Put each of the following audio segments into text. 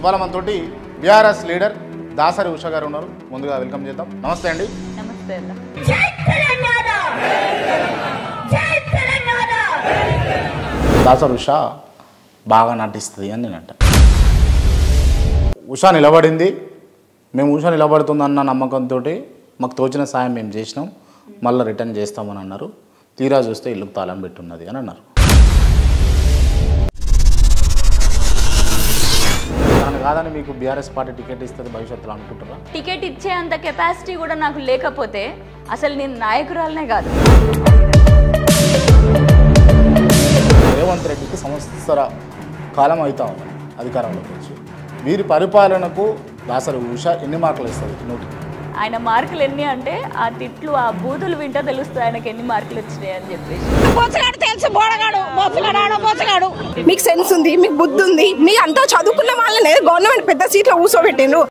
ఇవాళ మనతోటి BRS leader Dasari Usha గారు ఉన్నారు. ముందుగా వెల్కమ్ చేద్దాం. నమస్తే అండి. నమస్తే అన్న. దాసరి ఉష బాగా నటిస్తుంది అని నేను అంట. ఉష నిలబడింది, మేము ఉష నిలబడుతుందన్న నమ్మకంతో మాకు తోచిన సాయం మేము చేసినాం, మళ్ళీ రిటర్న్ చేస్తామని అన్నారు. తీరా చూస్తే ఇల్లుకు తాళం పెట్టున్నది అని అన్నారు. కాదని మీకు బీఆర్ఎస్ పార్టీ టికెట్ ఇస్తుంది భవిష్యత్తులో అనుకుంటారా? టికెట్ ఇచ్చే అంత కెపాసిటీ కూడా నాకు లేకపోతే అసలు నేను నాయకురాలనే కాదు. రేవంత్ రెడ్డికి సంవత్సర కాలం అవుతా ఉంది అధికారంలోకి వచ్చి. వీరి పరిపాలనకు దాసరి ఉష ఎన్ని మార్కులు ఇస్తుంది? నోటికి ఆయన మార్కులు ఎన్ని అంటే ఆ తిట్లు ఆ బూతులు వింటే తెలుస్తుంది ఆయనకి ఎన్ని మార్కులు వచ్చినాయి అని చెప్పేసి. మీకు సెన్స్ ఉంది, మీకు బుద్ధి ఉంది, మీ అంతా చదువుకున్న వాళ్ళనే గవర్నమెంట్ పెద్ద సీట్లో కూర్చోబెట్టిండ్రు.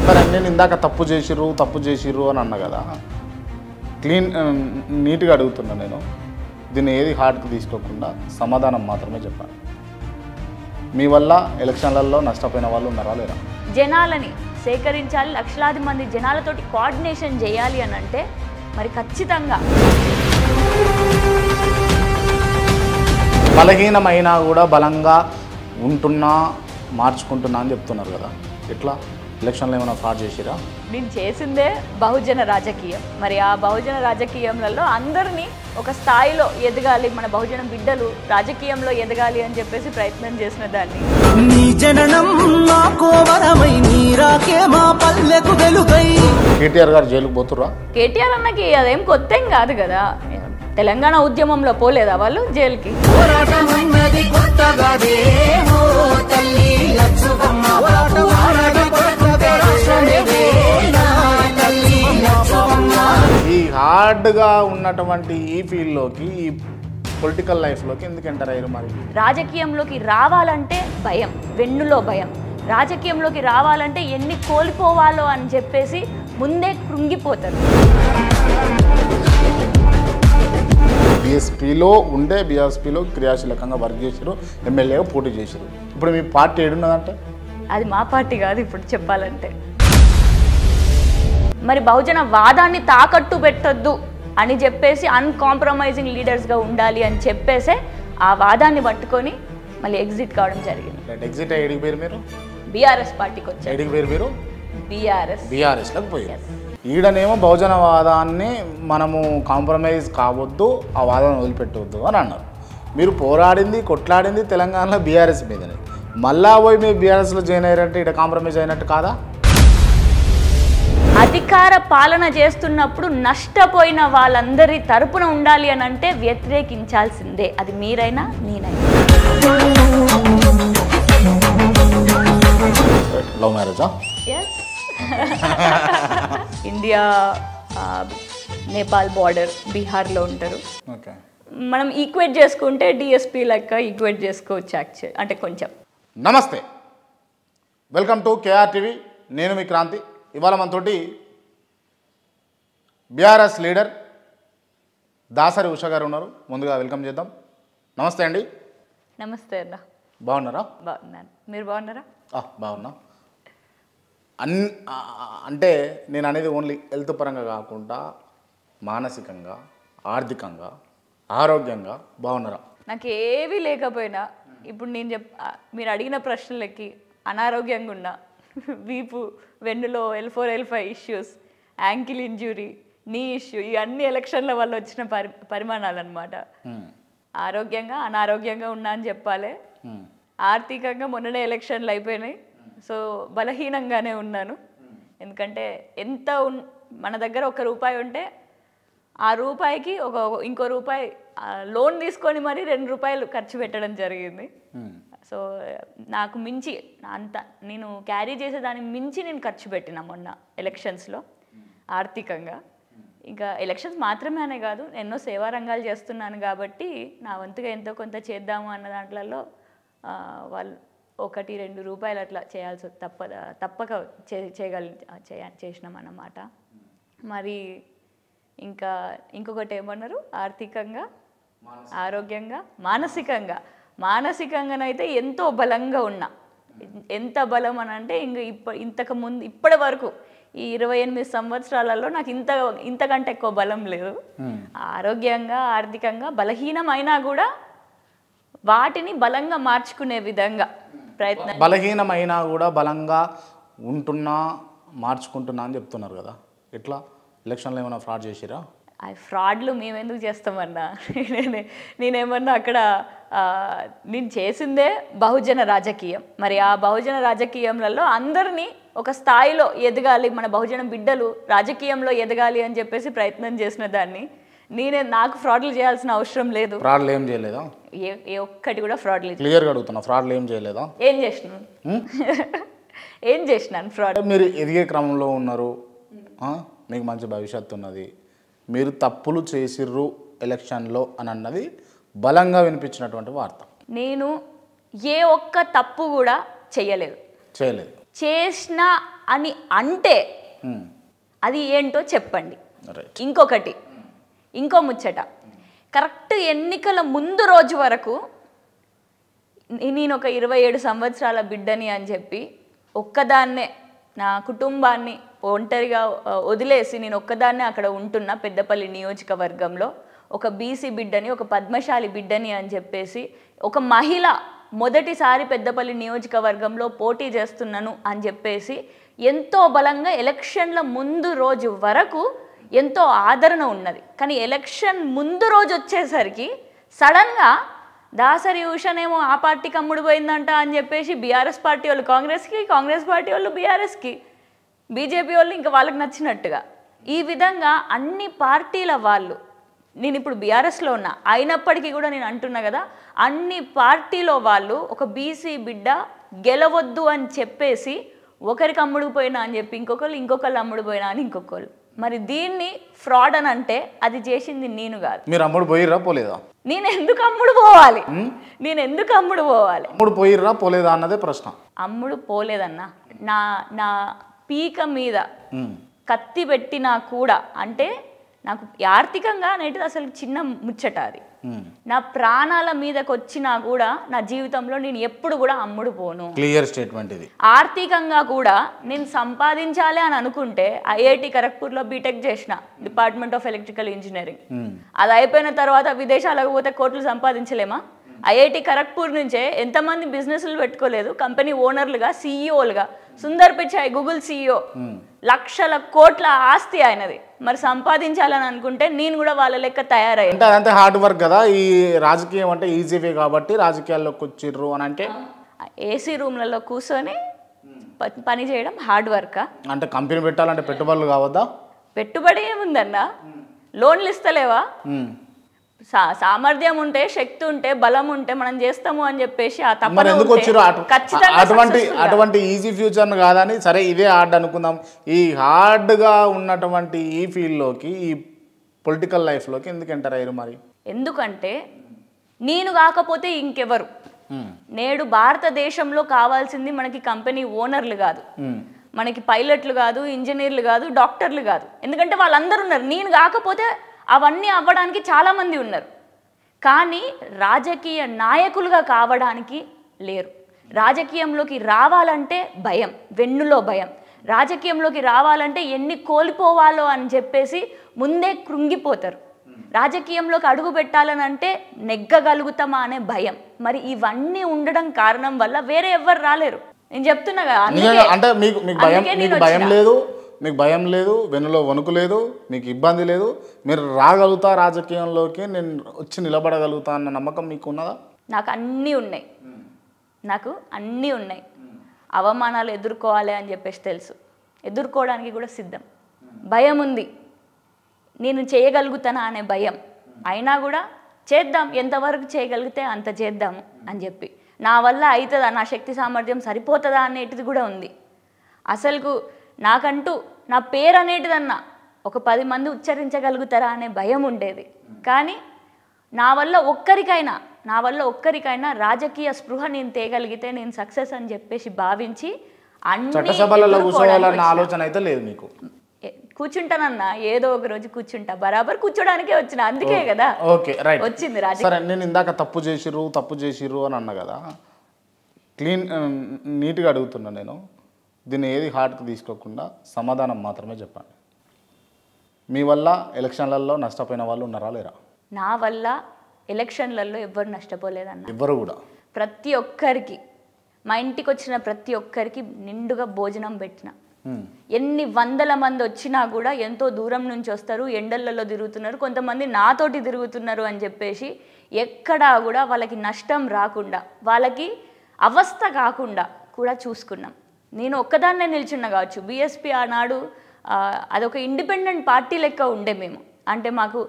సరే, నేను ఇందాక తప్పు చేసిర్రు అని అన్నా కదా, నీట్గా అడుగుతున్నా నేను. దీన్ని ఏది హార్ట్కి తీసుకోకుండా సమాధానం మాత్రమే చెప్పాను. మీ వల్ల ఎలక్షన్లలో నష్టపోయిన వాళ్ళు ఉన్నారా లేరా? జనాలని సేకరించాలి, లక్షలాది మంది జనాలతోటి కోఆర్డినేషన్ చేయాలి అని అంటే మరి ఖచ్చితంగా బలహీనమైనా కూడా బలంగా ఉంటున్నా మార్చుకుంటున్నా అని చెప్తున్నారు కదా. ఎట్లా ఎలక్షన్లో ఏమైనా ఫ్రాడ్ చేసిరా? నేను చేసిందే బహుజన రాజకీయం. మరి ఆ బహుజన రాజకీయంలో అందరినీ ఒక స్థాయిలో ఎదగాలి, మన బహుజన బిడ్డలు రాజకీయంలో ఎదగాలి అని చెప్పేసి ప్రయత్నం చేసిన దాన్ని. కేటీఆర్ గారు జైలుకు పోతుర్రా? కేటీఆర్ అన్నకి అదేం కొత్త ఏం కాదు కదా. తెలంగాణ ఉద్యమంలో పోలేదా వాళ్ళు జైలుకి? ఈ హార్డ్గా ఉన్నటువంటి ఈ ఫీల్డ్లోకి, ఈ పొలిటికల్ లైఫ్లోకి ఎందుకు ఎంటర్ అయ్యారు? మరి రాజకీయంలోకి రావాలంటే భయం, వెన్నులో భయం. రాజకీయంలోకి రావాలంటే ఎన్ని కోల్పోవాలో అని చెప్పేసి ముందే కృంగిపోతారు. బీఎస్పీలో క్రియాశీలకంగా వర్క్ చేశారు, ఎమ్మెల్యేగా పోటీ చేశారు. ఇప్పుడు మీ పార్టీ ఏడున్నదంటే? అది మా పార్టీ కాదు ఇప్పుడు చెప్పాలంటే. మరి బహుజన వాదాన్ని తాకట్టు పెట్టొద్దు అని చెప్పేసి అన్కాంప్రమైజింగ్ లీడర్స్గా ఉండాలి అని చెప్పేసే ఆ వాదాన్ని పట్టుకొని మళ్ళీ ఎగ్జిట్ కావడం జరిగింది. ఎగ్జిట్ అయ్యి పేరు మీరు బీఆర్ఎస్ పార్టీకి వచ్చారు. ఐడికి పేరు మీరు బీఆర్ఎస్లోకి పోయారు. ఈడనేమో బహుజనవాదాన్ని మనము కాంప్రమైజ్ కావద్దు, ఆ వాదాన్ని వదిలిపెట్టవద్దు అని అన్నారు. మీరు పోరాడింది, కొట్లాడింది తెలంగాణలో బీఆర్ఎస్ మీదనే. మళ్ళా పోయి మీరు బీఆర్ఎస్లో జాయిన్ అయ్యారంటే ఇక్కడ కాంప్రమైజ్ అయినట్టు కాదా? అధికార పాలన చేస్తున్నప్పుడు నష్టపోయిన వాళ్ళందరి తరపున ఉండాలి అని అంటే వ్యతిరేకించాల్సిందే, అది మీరైనా నేనైనా. లవ్ మ్యారేజా? ఎస్. ఇండియా నేపాల్ బార్డర్, బీహార్లో ఉంటారు. ఓకే, మనం ఈక్వేట్ చేసుకుంటే డిఎస్పీ లెక్క ఈక్వేట్ చేసుకోవచ్చు యాక్చువల్ అంటే కొంచెం. నమస్తే, వెల్కమ్ టు కేఆర్ టీవీ. నేను మీ క్రాంతి. ఇవాళ మనతోటి బీఆర్ఎస్ లీడర్ దాసరి ఉష గారు ఉన్నారు. ముందుగా వెల్కమ్ చేద్దాం. నమస్తే అండి. నమస్తే అన్న. బాగున్నారా? బాగున్నాను, మీరు బాగున్నారా? బాగున్నా. అంటే నేను అనేది ఓన్లీ హెల్త్ పరంగా కాకుండా మానసికంగా, ఆర్థికంగా, ఆరోగ్యంగా బాగున్నారా? నాకు ఏవీ లేకపోయినా ఇప్పుడు నేను మీరు అడిగిన ప్రశ్నలకి అనారోగ్యంగా ఉన్నా, వీపు వెన్నులో L4 L5 issues, ankle injury, నీ ఇష్యూ, ఇవన్నీ ఎలక్షన్ల వల్ల వచ్చిన పరిమాణాలు అనమాట. ఆరోగ్యంగా అనారోగ్యంగా ఉన్నా అని చెప్పాలి. ఆర్థికంగా మొన్ననే ఎలక్షన్లు అయిపోయినాయి, సో బలహీనంగానే ఉన్నాను. ఎందుకంటే మన దగ్గర ₹1 ఉంటే ఆ రూపాయికి ఇంకో రూపాయి లోన్ తీసుకొని మరి ₹2 ఖర్చు పెట్టడం జరిగింది. సో నాకు మించి నేను క్యారీ చేసేదాన్ని మించి నేను ఖర్చు పెట్టినా మొన్న ఎలక్షన్స్లో ఆర్థికంగా. ఇంకా ఎలక్షన్స్ మాత్రమే అనే కాదు, ఎన్నో సేవా రంగాలు చేస్తున్నాను కాబట్టి నా వంతుగా ఎంతో కొంత చేద్దాము అన్న దాంట్లలో వాళ్ళు ₹1-2 అట్లా చేయాల్సి తప్పక చేసినాం అన్నమాట. మరి ఇంకొకటి ఏమన్నారు, ఆర్థికంగా, ఆరోగ్యంగా, మానసికంగా మానసికంగానైతే ఎంతో బలంగా ఉన్నా. ఎంత బలం అని అంటే ఇంతకు ముందు ఇప్పటి వరకు ఈ 28 సంవత్సరాలలో నాకు ఇంతకంటే ఎక్కువ బలం లేదు. ఆరోగ్యంగా ఆర్థికంగా బలహీనమైనా కూడా వాటిని బలంగా మార్చుకునే విధంగా ప్రయత్నం. బలహీనమైనా కూడా బలంగా ఉంటున్నా మార్చుకుంటున్నా అని చెప్తున్నారు కదా, ఎట్లా? ఎలక్షన్లో ఏమైనా ఫ్రాడ్ చేసిరా? ఆ ఫ్రాడ్లు మేము ఎందుకు చేస్తామన్నా, నేనేమన్నా అక్కడ నేను చేసిందే బహుజన రాజకీయం. మరి ఆ బహుజన రాజకీయంలలో అందరినీ ఒక స్థాయిలో ఎదగాలి, మన బహుజన బిడ్డలు రాజకీయంలో ఎదగాలి అని చెప్పేసి ప్రయత్నం చేసిన దాన్ని నాకు ఫ్రాడ్లు చేయాల్సిన అవసరం లేదు. ఫ్రాడ్లు ఏం చేయలేదా? ఏ ఒక్కటి కూడా ఫ్రాడ్ లేదు. క్లియర్గా అడుగుతున్నా, ఫ్రాడ్లు ఏం చేయలేదా? ఏం చేసినాను? ఏం చేసినాను ఫ్రాడ్? మీరు ఎదిగే క్రమంలో ఉన్నారు, మీకు మంచి భవిష్యత్తు ఉన్నది, మీరు తప్పులు చేసిర్రు ఎలక్షన్లో అని అన్నది బలంగా వినిపించినటువంటి వార్త. నేను ఏ ఒక్క తప్పు కూడా చేయలేదు. చేసినా అని అంటే అది ఏంటో చెప్పండి. ఇంకొకటి, ఇంకో ముచ్చట, కరెక్ట్ ఎన్నికల ముందు రోజు వరకు నేను ఒక 27 సంవత్సరాల బిడ్డని అని చెప్పి ఒక్కదాన్నే నా కుటుంబాన్ని ఒంటరిగా వదిలేసి నేను ఒక్కదాన్నే అక్కడ ఉంటున్నా పెద్దపల్లి నియోజకవర్గంలో. ఒక బీసీ బిడ్డని, ఒక పద్మశాలి బిడ్డని అని చెప్పేసి, ఒక మహిళ మొదటిసారి పెద్దపల్లి నియోజకవర్గంలో పోటీ చేస్తున్నాను అని చెప్పేసి ఎంతో బలంగా ఎలక్షన్ల ముందు రోజు వరకు ఎంతో ఆదరణ ఉన్నది. కానీ ఎలక్షన్ ముందు రోజు వచ్చేసరికి సడన్గా దాసరి ఉషనేమో ఆ పార్టీకి అమ్ముడు పోయిందంట అని చెప్పేసి బీఆర్ఎస్ పార్టీ వాళ్ళు కాంగ్రెస్కి, కాంగ్రెస్ పార్టీ వాళ్ళు బీఆర్ఎస్కి, బీజేపీ వాళ్ళు ఇంకా వాళ్ళకి నచ్చినట్టుగా ఈ విధంగా అన్ని పార్టీల వాళ్ళు, నేను ఇప్పుడు బీఆర్ఎస్లో ఉన్నా అయినప్పటికీ కూడా నేను అంటున్నా కదా, అన్ని పార్టీలో వాళ్ళు ఒక బీసీ బిడ్డ గెలవద్దు అని చెప్పేసి ఒకరికి అమ్ముడుపోయినా అని చెప్పి ఇంకొకళ్ళు అమ్ముడుపోయినా అని ఇంకొకళ్ళు. మరి దీన్ని ఫ్రాడ్ అని అంటే అది చేసింది నేను కాదు. మీరు అమ్ముడు పోయిర్రా పోలేదా? నేను ఎందుకు అమ్ముడు పోవాలి? అమ్ముడు పోయిర్రా పోలేదా అన్నదే ప్రశ్న. అమ్ముడు పోలేదన్నా. నా పీక మీద కత్తి పెట్టినా కూడా, అంటే నాకు ఆర్థికంగా అనేది అసలు చిన్న ముచ్చట అది. నా ప్రాణాల మీదకి వచ్చినా కూడా నా జీవితంలో నేను ఎప్పుడు కూడా అమ్ముడు పోను. క్లియర్ స్టేట్మెంట్ ఇది. ఆర్థికంగా కూడా నేను సంపాదించాలి అని అనుకుంటే ఐఐటి ఖరగ్పూర్లో బీటెక్ చేసిన, డిపార్ట్మెంట్ ఆఫ్ ఎలక్ట్రికల్ ఇంజనీరింగ్. అది అయిపోయిన తర్వాత విదేశాలకు పోతే కోట్లు సంపాదించలేమా? ఐఐటి ఖరగ్పూర్ నుంచే ఎంతమంది బిజినెస్లు పెట్టుకోలేదు, కంపెనీ ఓనర్లుగా, సీఈఓలుగా. సుందర్ పిచాయ్ గూగుల్ సీఈఓ, లక్షల కోట్ల ఆస్తి ఆయనది. మరి సంపాదించాలని అనుకుంటే నేను కూడా వాళ్ళ లెక్క తయారయ్యాను. అంటే అదంతా హార్డ్ వర్క్ కదా. ఈ రాజకీయం అంటే ఈజీవే కాబట్టి రాజకీయాల్లోకి వచ్చిర్రు అని అంటే ఏసీ రూమ్లలో కూర్చొని పని చేయడం హార్డ్ వర్క్. అంటే కంపెనీ పెట్టాలంటే పెట్టుబడులు కావద్దా? పెట్టుబడి ఏముందన్నా, లోన్లు ఇస్తలేవా? సామర్థ్యం ఉంటే, శక్తి ఉంటే, బలం ఉంటే మనం చేస్తాము అని చెప్పేసి ఆ తప్పన అటువంటి ఈజీ ఫ్యూచర్ కాదని, సరే ఇదే హార్డ్ అనుకుందాం. ఈ హార్డ్గా ఉన్నటువంటి ఈ ఫీల్డ్లోకి, ఈ పొలిటికల్ లైఫ్లోకి ఎందుకు ఎంటర్ అయ్యారు మరి? ఎందుకంటే నేను కాకపోతే ఇంకెవరు? నేడు భారతదేశంలో కావాల్సింది మనకి కంపెనీ ఓనర్లు కాదు, మనకి పైలట్లు కాదు, ఇంజనీర్లు కాదు, డాక్టర్లు కాదు. ఎందుకంటే వాళ్ళందరూ ఉన్నారు. నేను కాకపోతే అవన్నీ అవ్వడానికి చాలామంది ఉన్నారు. కానీ రాజకీయ నాయకులుగా కావడానికి లేరు. రాజకీయంలోకి రావాలంటే భయం, వెన్నులో భయం. రాజకీయంలోకి రావాలంటే ఎన్ని కోల్పోవాలో అని చెప్పేసి ముందే కృంగిపోతారు. రాజకీయంలోకి అడుగు పెట్టాలని అంటే నెగ్గగలుగుతామా అనే భయం. మరి ఇవన్నీ ఉండడం కారణం వల్ల వేరే ఎవ్వరు రాలేరు. నేను చెప్తున్నా కదా, అంటే మీకు భయం లేదు, వెన్నులో వణుకు లేదు, మీకు ఇబ్బంది లేదు, మీరు రాగలుగుతా రాజకీయంలోకి, నేను వచ్చి నిలబడగలుగుతా అన్న నమ్మకం మీకు ఉన్నదా? నాకు అన్నీ ఉన్నాయి. అవమానాలు ఎదుర్కోవాలి అని చెప్పేసి తెలుసు, ఎదుర్కోవడానికి కూడా సిద్ధం. భయం ఉంది, నేను చేయగలుగుతానా అనే భయం. అయినా కూడా చేద్దాం, ఎంతవరకు చేయగలిగితే అంత చేద్దాము అని చెప్పి. నా వల్ల అవుతుందా, నా శక్తి సామర్థ్యం సరిపోతుందా అనేటిది కూడా ఉంది. అసలుకు నాకంటూ నా పేరు అనేటిదన్నా ఒక 10 మంది ఉచ్చరించగలుగుతారా అనే భయం ఉండేది. కానీ నా వల్ల ఒక్కరికైనా రాజకీయ స్పృహ నేను తేగలిగితే నేను సక్సెస్ అని చెప్పేసి భావించి చట్టసభలలో కూర్చోవాలన్న ఆలోచన అయితే లేదు మీకు? కూర్చుంటానన్నా ఏదో ఒక రోజు కూర్చుంటా, బరాబర్ కూర్చోడానికే వచ్చిన, అందుకే కదా ఓకే రైట్ వచ్చింది రాజకీయం. సరే, నేను ఇందాక తప్పు చేసిర్రు అని అన్నా కదా, నీట్గా అడుగుతున్నా నేను. దీన్ని ఏది హార్ట్కి తీసుకోకుండా సమాధానం మాత్రమే చెప్పండి. మీ వల్ల ఎలక్షన్లలో నష్టపోయిన వాళ్ళు ఉన్నారా లేరా? నా వల్ల ఎలక్షన్లలో ఎవ్వరు నష్టపోలేదన్న. ఎవ్వరు కూడా. ప్రతి ఒక్కరికి, మా ఇంటికి వచ్చిన ప్రతి ఒక్కరికి నిండుగా భోజనం పెట్టిన. ఎన్ని వందల మంది వచ్చినా కూడా ఎంతో దూరం నుంచి వస్తారు, ఎండలలో తిరుగుతున్నారు, కొంతమంది నాతోటి తిరుగుతున్నారు అని చెప్పేసి ఎక్కడా కూడా వాళ్ళకి నష్టం రాకుండా, వాళ్ళకి అవస్థ కాకుండా కూడా చూసుకున్నాం. నేను ఒక్కదాన్నే నిల్చున్నా కావచ్చు. బీఎస్పీ ఆనాడు అదొక ఇండిపెండెంట్ పార్టీ లెక్క ఉండే మేము. అంటే మాకు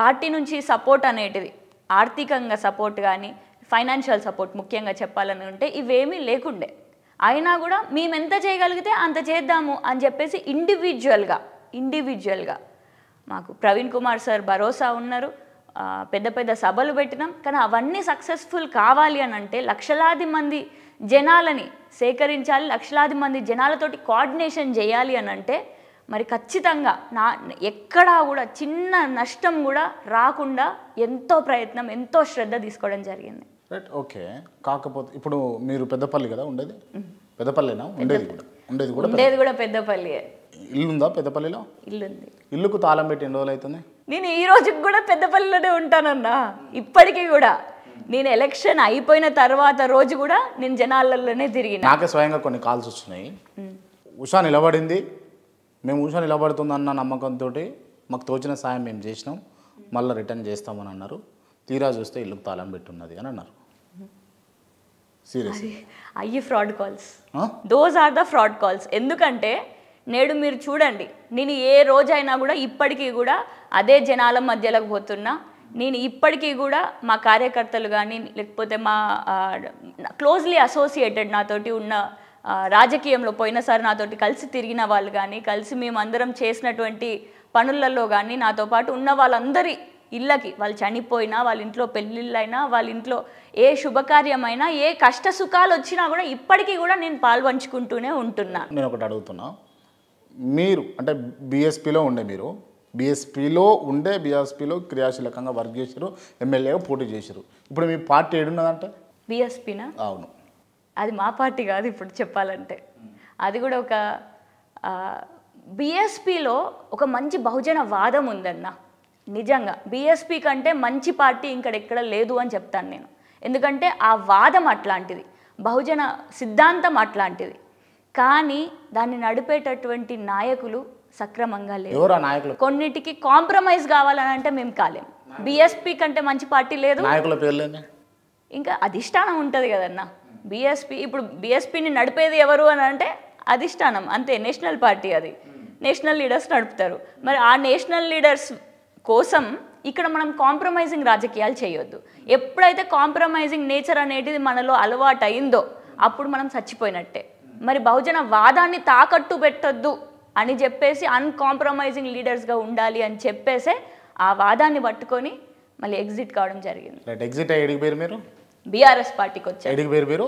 పార్టీ నుంచి సపోర్ట్ అనేటిది, ఆర్థికంగా సపోర్ట్ కానీ ఫైనాన్షియల్ సపోర్ట్ ముఖ్యంగా చెప్పాలని ఉంటే ఇవేమీ లేకుండే. అయినా కూడా మేము ఎంత చేయగలిగితే అంత చేద్దాము అని చెప్పేసి ఇండివిజువల్గా మాకు ప్రవీణ్ కుమార్ సార్ భరోసా ఉన్నారు. పెద్ద పెద్ద సభలు పెట్టినాం. కానీ అవన్నీ సక్సెస్ఫుల్ కావాలి అని అంటే లక్షలాది మంది జనాలని సేకరించాలి, లక్షలాది మంది జనాలతోటి కోఆర్డినేషన్ చేయాలి అని అంటే మరి ఖచ్చితంగా ఎక్కడా కూడా చిన్న నష్టం కూడా రాకుండా ఎంతో ప్రయత్నం, ఎంతో శ్రద్ధ తీసుకోవడం జరిగింది. Right, okay. కాకపోతే ఇప్పుడు మీరు పెద్దపల్లి కదా ఉండేది? పెద్దపల్లినా ఉండేది కూడా పెద్దపల్లి. ఇల్లుందా పెద్దపల్లిలో? ఇల్లుంది. ఇల్లుకు తాళం పెట్టి ఎన్ని రోజులు అవుతుంది? నేను ఈ రోజుకి కూడా పెద్దపల్లిలోనే ఉంటానన్నా. ఇప్పటికీ కూడా నేను ఎలక్షన్ అయిపోయిన తర్వాత రోజు కూడా నేను జనాలలోనే తిరిగిన. నాకే స్వయంగా కొన్ని కాల్స్ వచ్చినాయి. ఉషా నిలబడింది, మేము ఉషా నిలబడుతుందన్న నమ్మకంతో మాకు తోచిన సాయం మేము చేసినాం, మళ్ళీ రిటర్న్ చేస్తామని అన్నారు. తీరా చూస్తే ఇల్లుకు తాళం పెట్టున్నది అని అన్నారు. సీరియస్ అయ్యి fraud calls, those are the fraud calls. ఎందుకంటే నేడు మీరు చూడండి, నేను ఏ రోజైనా కూడా ఇప్పటికీ కూడా అదే జనాల మధ్యలోకి పోతున్నా. నేను ఇప్పటికీ కూడా మా కార్యకర్తలు కానీ లేకపోతే మా క్లోజ్లీ అసోసియేటెడ్ నాతోటి ఉన్న రాజకీయంలో పోయినసారి నాతోటి కలిసి తిరిగిన వాళ్ళు కానీ, కలిసి మేమందరం చేసినటువంటి పనులలో కానీ నాతో పాటు ఉన్న వాళ్ళందరి ఇళ్ళకి, వాళ్ళు చనిపోయినా, వాళ్ళ ఇంట్లో పెళ్ళిళ్ళైనా, వాళ్ళ ఇంట్లో ఏ శుభకార్యమైనా, ఏ కష్ట సుఖాలు వచ్చినా కూడా ఇప్పటికీ కూడా నేను పాల్పంచుకుంటూనే ఉంటున్నా. నేను ఒకటి అడుగుతున్నా, మీరు అంటే బీఎస్పీలో క్రియాశీలకంగా వర్క్ చేశారు, ఎమ్మెల్యేగా పోటీ చేశారు. ఇప్పుడు మీ పార్టీ ఏడున్నదంటే? బీఎస్పీనా? అవును. అది మా పార్టీ కాదు ఇప్పుడు చెప్పాలంటే. అది కూడా ఒక బీఎస్పీలో ఒక మంచి బహుజన వాదం ఉందన్న. నిజంగా బీఎస్పీ కంటే మంచి పార్టీ ఇంకడెక్కడ లేదు అని చెప్తాను నేను. ఎందుకంటే ఆ వాదం అట్లాంటిది, బహుజన సిద్ధాంతం అట్లాంటిది. కానీ దాన్ని నడిపేటటువంటి నాయకులు సక్రమంగా లేరు. కొన్నిటికి కాంప్రమైజ్ కావాలని అంటే మేము కాలేం. బీఎస్పీ కంటే మంచి పార్టీ లేదు. నాయకుల పేర్లేండి? ఇంకా అధిష్టానం ఉంటుంది కదన్న. బీఎస్పీ ఇప్పుడు బీఎస్పీని నడిపేది ఎవరు అని అంటే అధిష్టానం అంతే. నేషనల్ పార్టీ, అది నేషనల్ లీడర్స్ నడుపుతారు. మరి ఆ నేషనల్ లీడర్స్ కోసం ఇక్కడ మనం కాంప్రమైజింగ్ రాజకీయాలు చేయొద్దు. ఎప్పుడైతే కాంప్రమైజింగ్ నేచర్ అనేది మనలో అలవాటు అయిందో అప్పుడు మనం చచ్చిపోయినట్టే. మరి బహుజన వాదాన్ని తాకట్టు పెట్టొద్దు అని చెప్పేసి అన్కాంప్రమైజింగ్ లీడర్స్గా ఉండాలి అని చెప్పేసే ఆ వాదాన్ని పట్టుకొని మళ్ళీ ఎగ్జిట్ కావడం జరిగింది. ఎగ్జిట్ అయ్యి పేరు మీరు బీఆర్ఎస్ పార్టీకి వచ్చారు. పేరు మీరు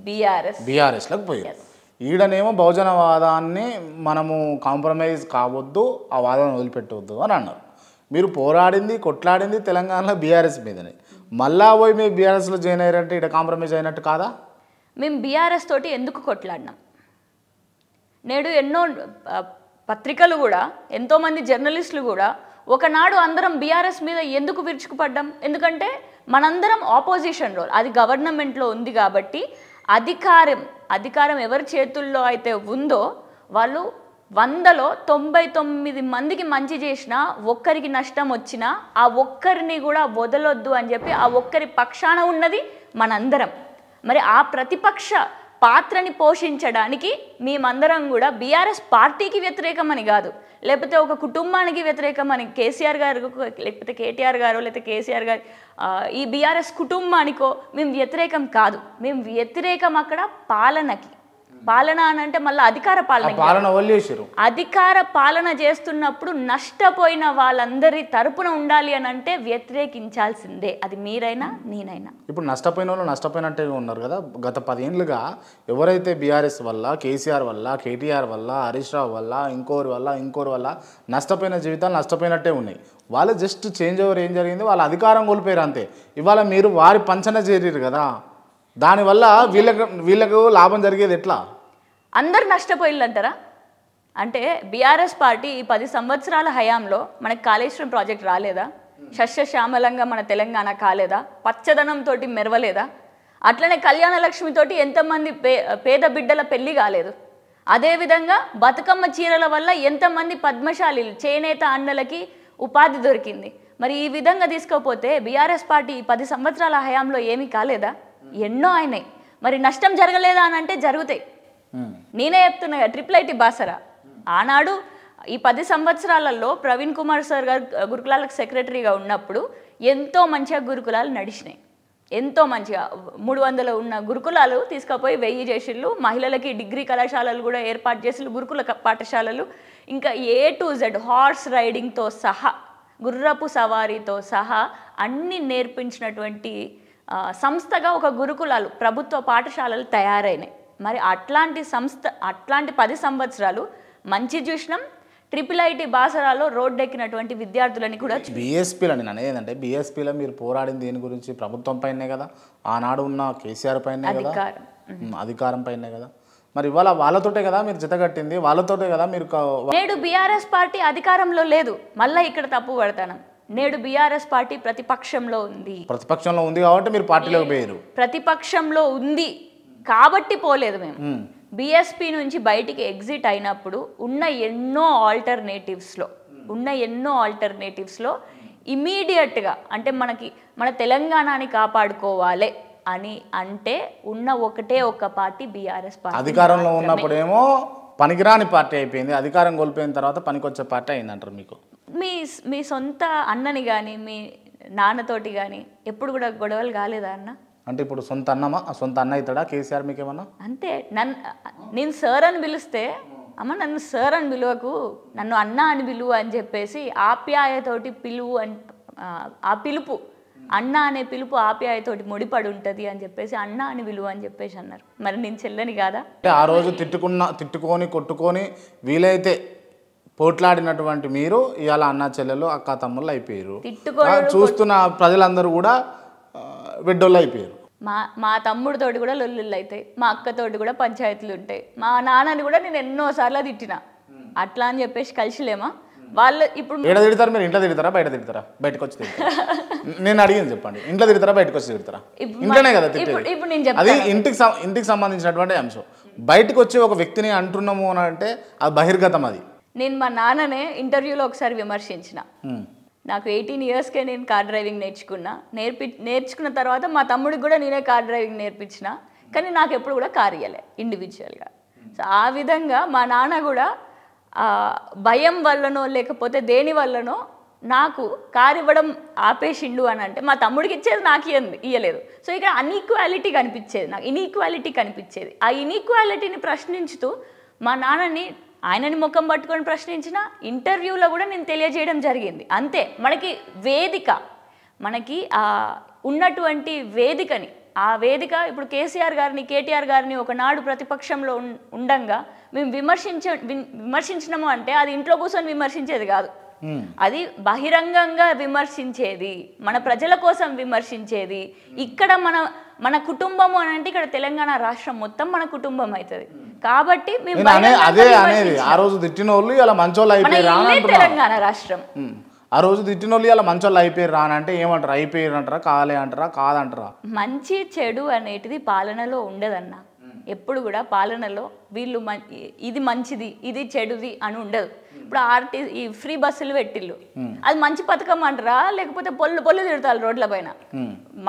బీఆర్ఎస్లోకి పోయారు. ఈడనేమో బహుజన వాదాన్ని మనము కాంప్రమైజ్ కావద్దు, ఆ వాదాన్ని వదిలిపెట్టవద్దు అని అన్నారు. మీరు పోరాడింది, కొట్లాడింది తెలంగాణలో బీఆర్ఎస్ మీదనే. మళ్ళా పోయి మీరు బీఆర్ఎస్లో జాయిన్ అయ్యారంటే ఇక్కడ కాంప్రమైజ్ అయినట్టు కాదా? మేము బీఆర్ఎస్ తోటి ఎందుకు కొట్లాడినాం? నేడు ఎన్నో పత్రికలు కూడా, ఎంతోమంది జర్నలిస్టులు కూడా ఒకనాడు అందరం బీఆర్ఎస్ మీద ఎందుకు విరుచుకుపడ్డాం? ఎందుకంటే మనందరం ఆపోజిషన్ రోల్, అది గవర్నమెంట్లో ఉంది కాబట్టి అధికారం ఎవరి చేతుల్లో అయితే ఉందో వాళ్ళు 100లో 99 మందికి మంచి చేసినా, ఒక్కరికి నష్టం వచ్చినా ఆ ఒక్కరిని కూడా వదలొద్దు అని చెప్పి ఆ ఒక్కరి పక్షాన ఉన్నది మనందరం. మరి ఆ ప్రతిపక్ష పాత్రని పోషించడానికి మేమందరం కూడా బీఆర్ఎస్ పార్టీకి వ్యతిరేకమని కాదు, లేకపోతే ఒక కుటుంబానికి వ్యతిరేకమని కేసీఆర్ గారు లేకపోతే కేటీఆర్ గారు లేకపోతే కేసీఆర్ గారు ఈ బీఆర్ఎస్ కుటుంబానికో మేము వ్యతిరేకం కాదు. మేము వ్యతిరేకం అక్కడ పాలనకి. పాలన అని అంటే మళ్ళీ అధికార పాలన పాలన వాళ్ళు చేసారు. అధికార పాలన చేస్తున్నప్పుడు నష్టపోయిన వాళ్ళందరి తరపున ఉండాలి అని అంటే వ్యతిరేకించాల్సిందే, అది మీరైనా నేనైనా. ఇప్పుడు నష్టపోయిన వాళ్ళు నష్టపోయినట్టే ఉన్నారు కదా. గత 10 ఏళ్ళుగా ఎవరైతే బీఆర్ఎస్ వల్ల, కేసీఆర్ వల్ల, కేటీఆర్ వల్ల, హరీష్ రావు వల్ల, ఇంకోరి వల్ల నష్టపోయిన జీవితాలు నష్టపోయినట్టే ఉన్నాయి. వాళ్ళు జస్ట్ చేంజ్ ఓవర్ ఏం జరిగింది, వాళ్ళ అధికారం కోల్పోయారు అంతే. ఇవాళ మీరు వారి పంచన చేరారు కదా, దానివల్ల వీళ్ళకు లాభం జరిగేది ఎట్లా? అందరు నష్టపోయిల్లంటారా? అంటే బీఆర్ఎస్ పార్టీ ఈ 10 సంవత్సరాల హయాంలో మనకు కాళేశ్వరం ప్రాజెక్ట్ రాలేదా? సస్యశ్యామలంగా మన తెలంగాణ కాలేదా? పచ్చదనంతో మెరవలేదా? అట్లనే కళ్యాణ లక్ష్మితోటి ఎంతమంది పేద బిడ్డల పెళ్లి కాలేదు? అదేవిధంగా బతుకమ్మ చీరల వల్ల ఎంతమంది పద్మశాలీలు చేనేత అన్నలకి ఉపాధి దొరికింది. మరి ఈ విధంగా తీసుకోపోతే బీఆర్ఎస్ పార్టీ ఈ 10 సంవత్సరాల హయాంలో ఏమీ కాలేదా? ఎన్నో అయినాయి. మరి నష్టం జరగలేదా అని అంటే జరుగుతాయి. నేనే చెప్తున్నా, IIIT బాసరా ఆనాడు ఈ 10 సంవత్సరాలలో ప్రవీణ్ కుమార్ సార్ గారు గురుకులాలకు సెక్రటరీగా ఉన్నప్పుడు ఎంతో మంచిగా గురుకులాలు నడిచినాయి. ఎంతో మంచిగా 300 ఉన్న గురుకులాలు తీసుకుపోయి 1000 చేసిళ్ళు. మహిళలకి డిగ్రీ కళాశాలలు కూడా ఏర్పాటు చేసి గురుకుల పాఠశాలలు, ఇంకా A to Z హార్స్ రైడింగ్తో సహా, గుర్రపు సవారీతో సహా అన్ని నేర్పించినటువంటి సంస్థగా ఒక గురుకులాలు ప్రభుత్వ పాఠశాలలు తయారైనాయి. మరి అట్లాంటి సంస్థ, అట్లాంటి 10 సంవత్సరాలు మంచి చూసినాం. IIIT బాసరాలో రోడ్డెక్కినటువంటి విద్యార్థులని కూడా బీఎస్పీలో నేను అనేది ఏంటంటే, బీఎస్పీలో మీరు పోరాడింది దేని గురించి? ప్రభుత్వం పైనే కదా, ఆనాడు ఉన్న కేసీఆర్ పైనే కదా, అధికారం పైనే కదా. మరి ఇవాళ వాళ్ళతోటే కదా మీరు జతగట్టింది, వాళ్ళతోటే కదా మీరు. నేడు బీఆర్ఎస్ పార్టీ అధికారంలో లేదు, మళ్ళీ ఇక్కడ తప్పు పడతాను. నేడు బీఆర్ఎస్ పార్టీ ప్రతిపక్షంలో ఉంది. ప్రతిపక్షంలో ఉంది కాబట్టి మీరు పార్టీలోకి పోయారు. ప్రతిపక్షంలో ఉంది కాబట్టి పోలేదు మేము. బీఎస్పీ నుంచి బయటికి ఎగ్జిట్ అయినప్పుడు ఉన్న ఎన్నో ఆల్టర్నేటివ్స్లో ఇమీడియట్గా అంటే మన తెలంగాణని కాపాడుకోవాలి అని అంటే ఉన్న ఒకటే ఒక పార్టీ బీఆర్ఎస్ పార్టీ. అధికారంలో ఉన్నప్పుడేమో పనికిరాని పార్టీ అయిపోయింది, అధికారం కోల్పోయిన తర్వాత పనికొచ్చే పార్టీ అయిందంటారు. మీకు మీ సొంత అన్నని కానీ మీ నాన్నతోటి కానీ ఎప్పుడు కూడా గొడవలు కాలేదా అన్న? అంటే ఇప్పుడు సొంత అన్న అవుతాడా కేసీఆర్ మీకేమన్నా? అంతే. నేను సార్ అని పిలిస్తే, అమ్మ నన్ను సార్ అని పిలువకు, నన్ను అన్న అని పిలువు అని చెప్పేసి ఆప్యాయతోటి పిలువు అని, ఆ పిలుపు అన్న అనే పిలుపు ఆప్యాయతోటి ముడిపడి ఉంటుంది అని చెప్పేసి అన్న అని పిలువు అని చెప్పేసి అన్నారు. మరి నేను చెల్లని కాదా? అంటే ఆ రోజు తిట్టుకొని కొట్టుకొని వీలైతే పోట్లాడినటువంటి మీరు ఇవాళ అన్న చెల్లెలు అక్క తమ్ముళ్ళు అయిపోయారు. చూస్తున్న ప్రజలందరూ కూడా వెడ్డోళ్ళు అయిపోయారు. మా తమ్ముడితోటి కూడా లొల్లుళ్ళు అవుతాయి, మా అక్కతోటి కూడా పంచాయతీలు ఉంటాయి, మా నాన్నని కూడా నేను ఎన్నోసార్లు తిట్టినా. అట్లా అని చెప్పేసి కలిసిలేమా వాళ్ళు? ఇప్పుడు ఎక్కడ తిడతారు మీరు? ఇంట్లో తిడతారా బయట తిడతారా? బయటకు వచ్చి తిడతారా? నేను అడిగింది చెప్పండి. ఇంట్లో తిడతారా బయటకు వచ్చి తిడతారా? ఇంట్లోనే కదా తిట్టేది. ఇప్పుడు నేను అది ఇంటికి సంబంధించినటువంటి అంశం. బయటకు వచ్చి ఒక వ్యక్తిని అంటున్నాము అని అంటే అది బహిర్గతం. అది నేను మా నాన్ననే ఇంటర్వ్యూలో ఒకసారి విమర్శించిన. నాకు 18 ఇయర్స్కే నేను కార్ డ్రైవింగ్ నేర్చుకున్న తర్వాత మా తమ్ముడికి కూడా నేనే కార్ డ్రైవింగ్ నేర్పించిన, కానీ నాకు ఎప్పుడు కూడా కార్ ఇవ్వలే ఇండివిజువల్గా. సో ఆ విధంగా మా నాన్న కూడా భయం వల్లనో లేకపోతే దేని వల్లనో నాకు కార్ ఇవ్వడం ఆపేసిండు అని అంటే, మా తమ్ముడికి ఇచ్చేది నాకు ఇవ్వలేదు. సో ఇక్కడ అన్ఈక్వాలిటీ కనిపించేది, నాకు ఇన్ఈక్వాలిటీ కనిపించేది. ఆ ఇన్ఈక్వాలిటీని ప్రశ్నించుతూ మా నాన్నని, ఆయనని ముఖం పట్టుకొని ప్రశ్నించిన ఇంటర్వ్యూలో కూడా నేను తెలియజేయడం జరిగింది. అంతే. మనకి వేదిక, మనకి ఉన్నటువంటి వేదికని, ఆ వేదిక ఇప్పుడు కేసీఆర్ గారిని, కేటీఆర్ గారిని ఒకనాడు ప్రతిపక్షంలో ఉండంగా మేము విమర్శించినాము అంటే అది ఇంట్లో కూర్చొని విమర్శించేది కాదు, అది బహిరంగంగా విమర్శించేది, మన ప్రజల కోసం విమర్శించేది. ఇక్కడ మన కుటుంబము అని అంటే ఇక్కడ తెలంగాణ రాష్ట్రం మొత్తం మన కుటుంబం అవుతుంది. కాబట్టి మేము ఆ రోజు తిట్టిన వాళ్ళు ఇలా మంచోళ్ళు అయిపోయారు తెలంగాణ రాష్ట్రం. ఆ రోజు తిట్టిన వాళ్ళు ఇలా మంచోళ్ళు అయిపోయారు రానంటే ఏమంటారు? అయిపోయారు అంటారా, కాలే అంటారా, కాదంటారా? మంచి చెడు అనేటిది పాలనలో ఉండదన్న. ఎప్పుడు కూడా పాలనలో వీళ్ళు ఇది మంచిది ఇది చెడుది అని ఉండదు. ఇప్పుడు ఈ ఫ్రీ బస్సులు పెట్టిళ్ళు, అది మంచి పథకం అంటారా లేకపోతే పొల్లు తిడతారు రోడ్ల పైన?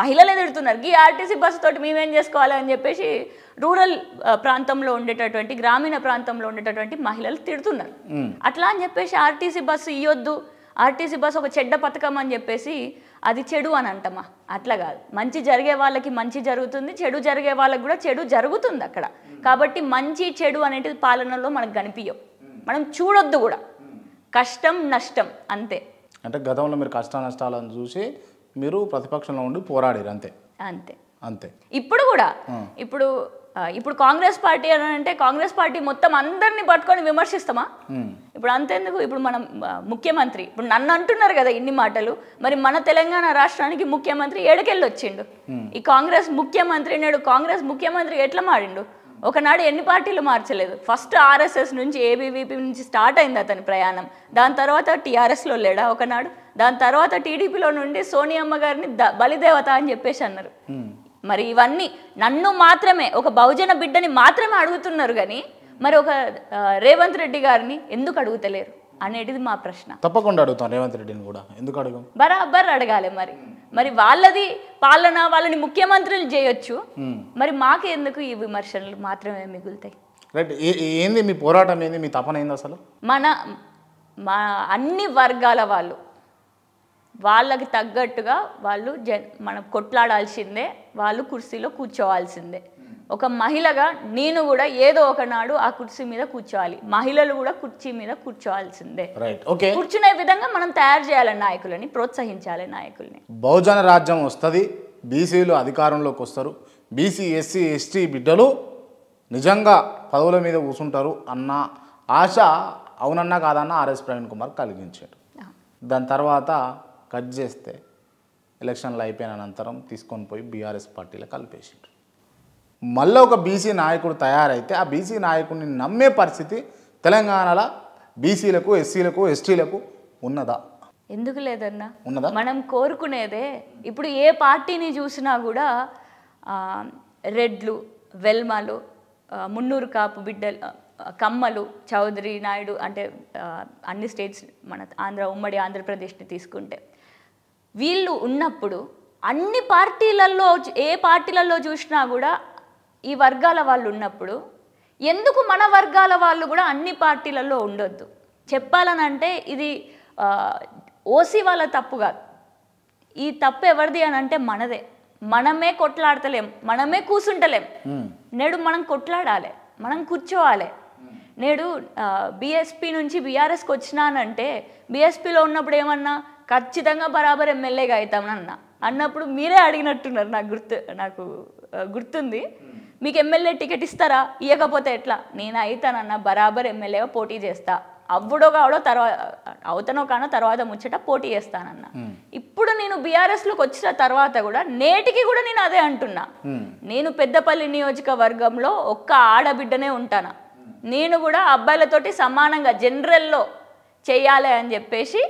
మహిళలే తిడుతున్నారు. ఈ ఆర్టీసీ బస్సు తోటి మేమేం చేసుకోవాలి అని చెప్పేసి రూరల్ ప్రాంతంలో ఉండేటటువంటి, గ్రామీణ ప్రాంతంలో ఉండేటటువంటి మహిళలు తిడుతున్నారు. అట్లా అని చెప్పేసి ఆర్టీసీ బస్సు ఇవ్వద్దు, ఆర్టీసీ బస్సు ఒక చెడ్డ పథకం అని చెప్పేసి అది చెడు అని అంటామా? అట్లా కాదు. మంచి జరిగే వాళ్ళకి మంచి జరుగుతుంది, చెడు జరిగే వాళ్ళకి కూడా చెడు జరుగుతుంది అక్కడ. కాబట్టి మంచి చెడు అనేటిది పాలనలో మనకు కనిపించవు, మనం చూడొద్దు కూడా. కష్టం నష్టం అంతే. అంటే గతంలో మీరు కష్ట నష్టాలను చూసి మీరు ప్రతిపక్షంలో ఉండి పోరాడారు అంతే అంతే అంతే. ఇప్పుడు కూడా ఇప్పుడు కాంగ్రెస్ పార్టీ అని అంటే కాంగ్రెస్ పార్టీ మొత్తం అందరినీ పట్టుకొని విమర్శిస్తామా? ఇప్పుడు అంతేందుకు, ఇప్పుడు మనం ముఖ్యమంత్రి ఇప్పుడు నన్ను అంటున్నారు కదా ఇన్ని మాటలు, మరి మన తెలంగాణ రాష్ట్రానికి ముఖ్యమంత్రి ఏడకెళ్ళి వచ్చిండు. ఈ కాంగ్రెస్ ముఖ్యమంత్రి నేడు కాంగ్రెస్ ముఖ్యమంత్రి ఎట్లా మారిండు? ఒకనాడు ఎన్ని పార్టీలు మార్చలేదు. ఫస్ట్ ఆర్ఎస్ఎస్ నుంచి ఏబీవీపీ నుంచి స్టార్ట్ అయింది అతని ప్రయాణం. దాని తర్వాత టీఆర్ఎస్లో లేడా ఒకనాడు, దాని తర్వాత టీడీపీలో నుండి సోనియమ్మ గారిని బలిదేవత అని చెప్పేసి అన్నారు. మరి ఇవన్నీ నన్ను మాత్రమే, ఒక బహుజన బిడ్డని మాత్రమే అడుగుతున్నారు కానీ మరి ఒక రేవంత్ రెడ్డి గారిని ఎందుకు అడుగుతలేరు అనేటిది మా ప్రశ్న. తప్పకుండా అడుగుతాం రేవంత్ రెడ్డిని కూడా, ఎందుకు అడగం? బరాబర్ అడగాలి. మరి వాళ్ళది పాలన, వాళ్ళని ముఖ్యమంత్రులు చేయొచ్చు, మరి మాకెందుకు ఈ విమర్శలు మాత్రమే మిగులుతాయి? రైట్. ఏంది మీ పోరాటం, ఏంది మీ తపన, ఏంది అసలు? మా అన్ని వర్గాల వాళ్ళు వాళ్ళకి తగ్గట్టుగా వాళ్ళు మనం కొట్లాడాల్సిందే, వాళ్ళు కుర్చీలో కూర్చోవాల్సిందే. ఒక మహిళగా నేను కూడా ఏదో ఒకనాడు ఆ కుర్చీ మీద కూర్చోవాలి, మహిళలు కూడా కుర్చీ మీద కూర్చోవాల్సిందే. కూర్చునే విధంగా మనం తయారు చేయాలి నాయకులని, ప్రోత్సహించాలి నాయకుల్ని. బహుజన రాజ్యం వస్తుంది, బీసీలు అధికారంలోకి వస్తారు, బీసీ ఎస్సీ ఎస్టీ బిడ్డలు నిజంగా పదవుల మీద కూర్చుంటారు అన్న ఆశ అవునన్నా కాదన్నా ఆర్ఎస్ ప్రవీణ్ కుమార్ కలిగించాడు. దాని తర్వాత కట్ చేస్తే ఎలక్షన్లు అయిపోయిన అనంతరం తీసుకొని పోయి బీఆర్ఎస్ పార్టీలో కలిపేసాడు. మళ్ళీ ఒక బీసీ నాయకుడు తయారైతే ఆ బీసీ నాయకుడిని నమ్మే పరిస్థితి తెలంగాణలో బీసీలకు ఎస్సీలకు ఎస్టీలకు ఉన్నదా? ఎందుకు లేదన్నా, ఉన్నదా? మనం కోరుకునేదే. ఇప్పుడు ఏ పార్టీని చూసినా కూడా రెడ్లు, వెల్మలు, మున్నూరు కాపు బిడ్డలు, కమ్మలు, చౌదరి నాయుడు, అంటే అన్ని స్టేట్స్ మన ఉమ్మడి ఆంధ్రప్రదేశ్ని తీసుకుంటే వీళ్ళు ఉన్నప్పుడు అన్ని పార్టీలలో ఏ పార్టీలలో చూసినా కూడా ఈ వర్గాల వాళ్ళు ఉన్నప్పుడు ఎందుకు మన వర్గాల వాళ్ళు కూడా అన్ని పార్టీలలో ఉండొద్దు? చెప్పాలనంటే ఇది ఓసీ వాళ్ళ తప్పు కాదు, ఈ తప్పు ఎవరిది అని అంటే మనదే. మనమే కొట్లాడతలేం, మనమే కూర్చుంటలేం. నేడు మనం కొట్లాడాలి, మనం కూర్చోవాలి. నేడు బీఎస్పీ నుంచి బీఆర్ఎస్కి వచ్చినానంటే బీఎస్పీలో ఉన్నప్పుడు ఏమన్నా ఖచ్చితంగా బరాబర్ ఎమ్మెల్యేగా అవుతామని అన్నప్పుడు మీరే అడిగినట్టున్నారు, నాకు గుర్తుంది. మీకు ఎమ్మెల్యే టికెట్ ఇస్తారా? ఇవ్వకపోతే ఎట్లా? నేను అవుతానన్నా, బరాబర్ ఎమ్మెల్యేగా పోటీ చేస్తా, అవ్వడో కావడో తర్వాత అవుతానో కానో తర్వాత ముచ్చట పోటీ చేస్తానన్నా. ఇప్పుడు నేను బీఆర్ఎస్లోకి వచ్చిన తర్వాత కూడా నేటికి కూడా నేను అదే అంటున్నా. నేను పెద్దపల్లి నియోజకవర్గంలో ఒక్క ఆడబిడ్డనే ఉంటాను. నేను కూడా అబ్బాయిలతోటి సమానంగా జనరల్లో చేయాలి అని చెప్పేసి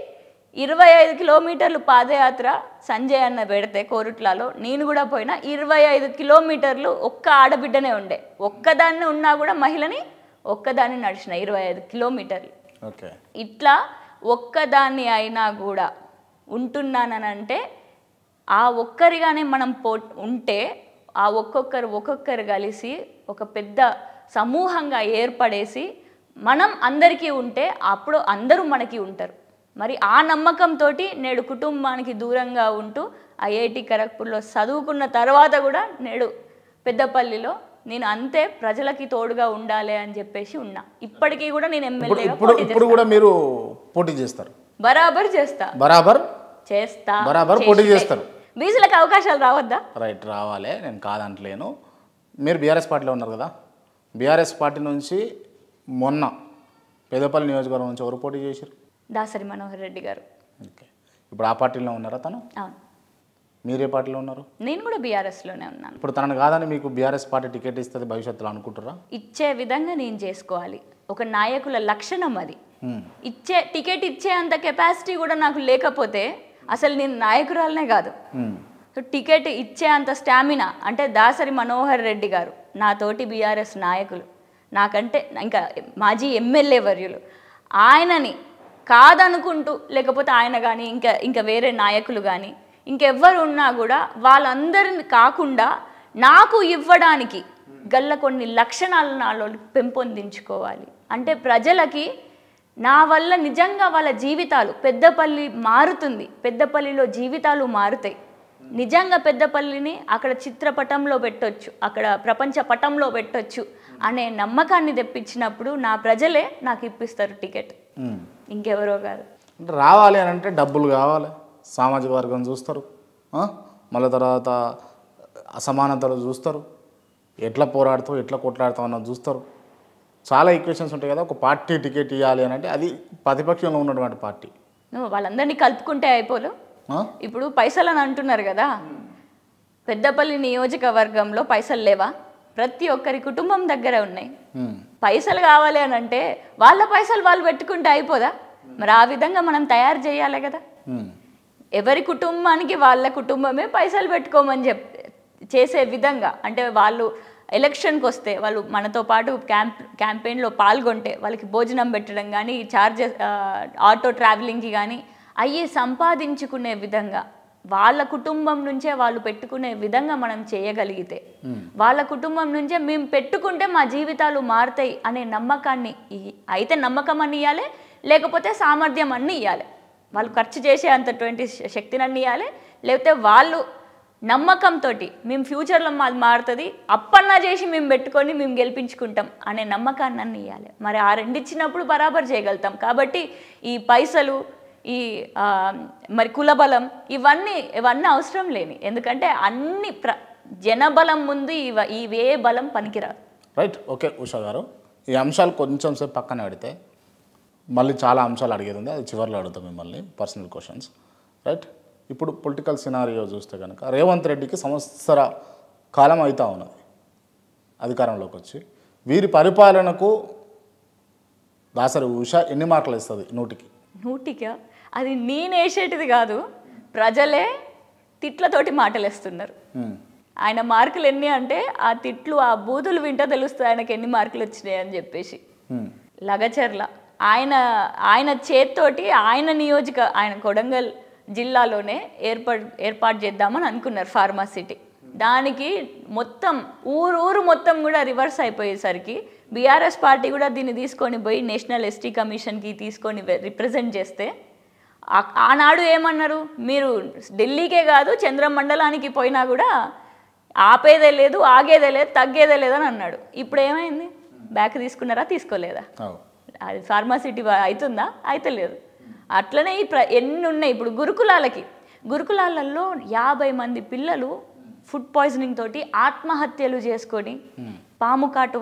25 కిలోమీటర్లు పాదయాత్ర సంజయ్ అన్న పెడితే కోరుట్లలో నేను కూడా పోయినా 25 కిలోమీటర్లు ఒక్క ఆడబిడ్డనే ఉండే, ఒక్కదాన్ని ఉన్నా కూడా మహిళని ఒక్కదాన్ని నడిచిన 25 కిలోమీటర్లు. ఇట్లా ఒక్కదాన్ని అయినా కూడా ఉంటున్నానంటే ఆ ఒక్కరిగానే మనం ఉంటే ఆ ఒక్కొక్కరు కలిసి ఒక పెద్ద సమూహంగా ఏర్పడేసి మనం అందరికీ ఉంటే అప్పుడు అందరూ మనకి ఉంటారు. మరి ఆ నమ్మకంతో నేడు కుటుంబానికి దూరంగా ఉంటూ ఐఐటి ఖరగ్పూర్లో చదువుకున్న తర్వాత కూడా నేడు పెద్దపల్లిలో నేను అంతే ప్రజలకి తోడుగా ఉండాలి అని చెప్పేసి ఉన్నా. ఇప్పటికీ కూడా నేను ఎమ్మెల్యేగా ఇప్పుడు కూడా మీరు పోటీ చేస్తారు? బరాబర్ చేస్తా, బరాబర్ పోటీ చేస్తారు. బీసీలకు అవకాశాలు రావద్దా? రైట్, రావాలి, నేను కాదంటలేను. మీరు బీఆర్ఎస్ పార్టీలో ఉన్నారు కదా, బీఆర్ఎస్ పార్టీ నుంచి మొన్న పెద్దపల్లి నియోజకవర్గం నుంచి ఎవరు పోటీ చేశారు? దాసరి మనోహర్ రెడ్డి గారు. ఓకే, ఇప్పుడు ఆ పార్టీలో ఉన్నారా తను? అవును. మీరే పార్టీలో ఉన్నారు? నేను కూడా బీఆర్ఎస్లోనే ఉన్నాను. ఇప్పుడు తనను కాదని మీకు బీఆర్ఎస్ పార్టీ టికెట్ ఇస్తుంది భవిష్యత్తులో అనుకుంటారా? ఇచ్చే విధంగా నేను చేసుకోవాలి, ఒక నాయకుల లక్షణం అది. టికెట్ ఇచ్చే అంత కెపాసిటీ కూడా నాకు లేకపోతే అసలు నేను నాయకురాలనే కాదు. సో టికెట్ ఇచ్చే అంత స్టామినా అంటే దాసరి మనోహర్ రెడ్డి గారు, నాతోటి బీఆర్ఎస్ నాయకులు, నాకంటే ఇంకా మాజీ ఎమ్మెల్యే వర్యులు, ఆయనని కాదనుకుంటూ లేకపోతే ఆయన కానీ ఇంకా వేరే నాయకులు కానీ ఇంకెవ్వరు ఉన్నా కూడా వాళ్ళందరిని కాకుండా నాకు ఇవ్వడానికి గల్ల కొన్ని లక్షణాలు నాలో పెంపొందించుకోవాలి. అంటే ప్రజలకి నా వల్ల నిజంగా వాళ్ళ జీవితాలు, పెద్దపల్లి మారుతుంది, పెద్దపల్లిలో జీవితాలు మారుతాయి, నిజంగా పెద్దపల్లిని అక్కడ చిత్రపటంలో పెట్టొచ్చు, అక్కడ ప్రపంచ పటంలో పెట్టొచ్చు అనే నమ్మకాన్ని తెప్పించినప్పుడు నా ప్రజలే నాకు ఇప్పిస్తారు టికెట్, ఇంకెవరో కాదు. అంటే రావాలి అని అంటే డబ్బులు కావాలి, సామాజిక వర్గం చూస్తారు, మళ్ళీ తర్వాత అసమానతలు చూస్తారు, ఎట్లా పోరాడుతావు ఎట్లా కొట్లాడుతావు అన్నది చూస్తారు. చాలా ఈక్వేషన్స్ ఉంటాయి కదా. ఒక పార్టీ టికెట్ ఇవ్వాలి అని అంటే అది ప్రతిపక్షంలో ఉన్నటువంటి పార్టీ. వాళ్ళందరినీ కలుపుకుంటే అయిపోలు. ఇప్పుడు పైసలని అంటున్నారు కదా, పెద్దపల్లి నియోజకవర్గంలో పైసలు లేవా? ప్రతి ఒక్కరి కుటుంబం దగ్గర ఉన్నాయి. పైసలు కావాలి అని అంటే వాళ్ళ పైసలు వాళ్ళు పెట్టుకుంటే అయిపోదా? మరి ఆ విధంగా మనం తయారు చేయాలి కదా. ఎవరి కుటుంబానికి వాళ్ళ కుటుంబమే పైసలు పెట్టుకోమని చేసే విధంగా, అంటే వాళ్ళు ఎలక్షన్కి వస్తే వాళ్ళు మనతో పాటు క్యాంపెయిన్లో పాల్గొంటే వాళ్ళకి భోజనం పెట్టడం కానీ, చార్జెస్ ఆటో ట్రావెలింగ్కి కానీ అయ్యి సంపాదించుకునే విధంగా, వాళ్ళ కుటుంబం నుంచే వాళ్ళు పెట్టుకునే విధంగా మనం చేయగలిగితే, వాళ్ళ కుటుంబం నుంచే మేము పెట్టుకుంటే మా జీవితాలు మారుతాయి అనే నమ్మకాన్ని, అయితే నమ్మకం అని ఇవ్వాలి, లేకపోతే సామర్థ్యం అన్నీ ఇవ్వాలి. వాళ్ళు ఖర్చు చేసే అంతటువంటి శక్తిని అన్నీ ఇవ్వాలి, లేకపోతే వాళ్ళు నమ్మకంతో మేము ఫ్యూచర్లో మాది మారుతుంది అప్పన్నా చేసి మేము పెట్టుకొని మేము గెలిపించుకుంటాం అనే నమ్మకాన్ని అన్నీ ఇవ్వాలి. మరి ఆ రెండు ఇచ్చినప్పుడు బరాబర్ చేయగలుగుతాం. కాబట్టి ఈ పైసలు, ఈ మరి కులబలం ఇవన్నీ అవసరం లేని, ఎందుకంటే అన్ని జనబలం ముందు ఇవే బలం పనికిరాదు. రైట్, ఓకే ఉషా గారు, ఈ అంశాలు కొంచెం సేపు పక్కన పెడితే మళ్ళీ చాలా అంశాలు అడిగేది ఉంది, అది చివరిలో అడుగుతాం మిమ్మల్ని, పర్సనల్ క్వశ్చన్స్. రైట్, ఇప్పుడు పొలిటికల్ సినారియో చూస్తే కనుక రేవంత్ రెడ్డికి సంవత్సర కాలం అవుతా ఉన్నది అధికారంలోకి వచ్చి. వీరి పరిపాలనకు దాసరి ఉష ఎన్ని మార్కులు ఇస్తుంది? 100కి అది నేను వేసేటిది కాదు, ప్రజలే తిట్లతోటి మాటలు వేస్తున్నారు. ఆయన మార్కులు ఎన్ని అంటే ఆ తిట్లు, ఆ బూతులు వింటే తెలుస్తుంది ఆయనకి ఎన్ని మార్కులు వచ్చినాయి అని చెప్పేసి. లగచర్ల ఆయన చేత్తోటి ఆయన కొడంగల్ జిల్లాలోనే ఏర్పాటు చేద్దామని అనుకున్నారు ఫార్మాసిటీ. దానికి మొత్తం ఊరు మొత్తం కూడా రివర్స్ అయిపోయేసరికి బీఆర్ఎస్ పార్టీ కూడా దీన్ని తీసుకొని పోయి నేషనల్ ఎస్టీ కమిషన్కి తీసుకొని రిప్రజెంట్ చేస్తే ఆనాడు ఏమన్నారు, మీరు ఢిల్లీకే కాదు చంద్రమండలానికి పోయినా కూడా ఆపేదే లేదు, ఆగేదే లేదు, తగ్గేదే లేదని అన్నాడు. ఇప్పుడు ఏమైంది? బ్యాక్ తీసుకున్నారా? తీసుకోలేదా? అది ఫార్మాసిటీ అవుతుందా? అయితే లేదు. అట్లనే ఎన్ని ఉన్నాయి. ఇప్పుడు గురుకులాలలో 50 మంది పిల్లలు ఫుడ్ పాయిజనింగ్ తోటి ఆత్మహత్యలు చేసుకొని, పాము కాటు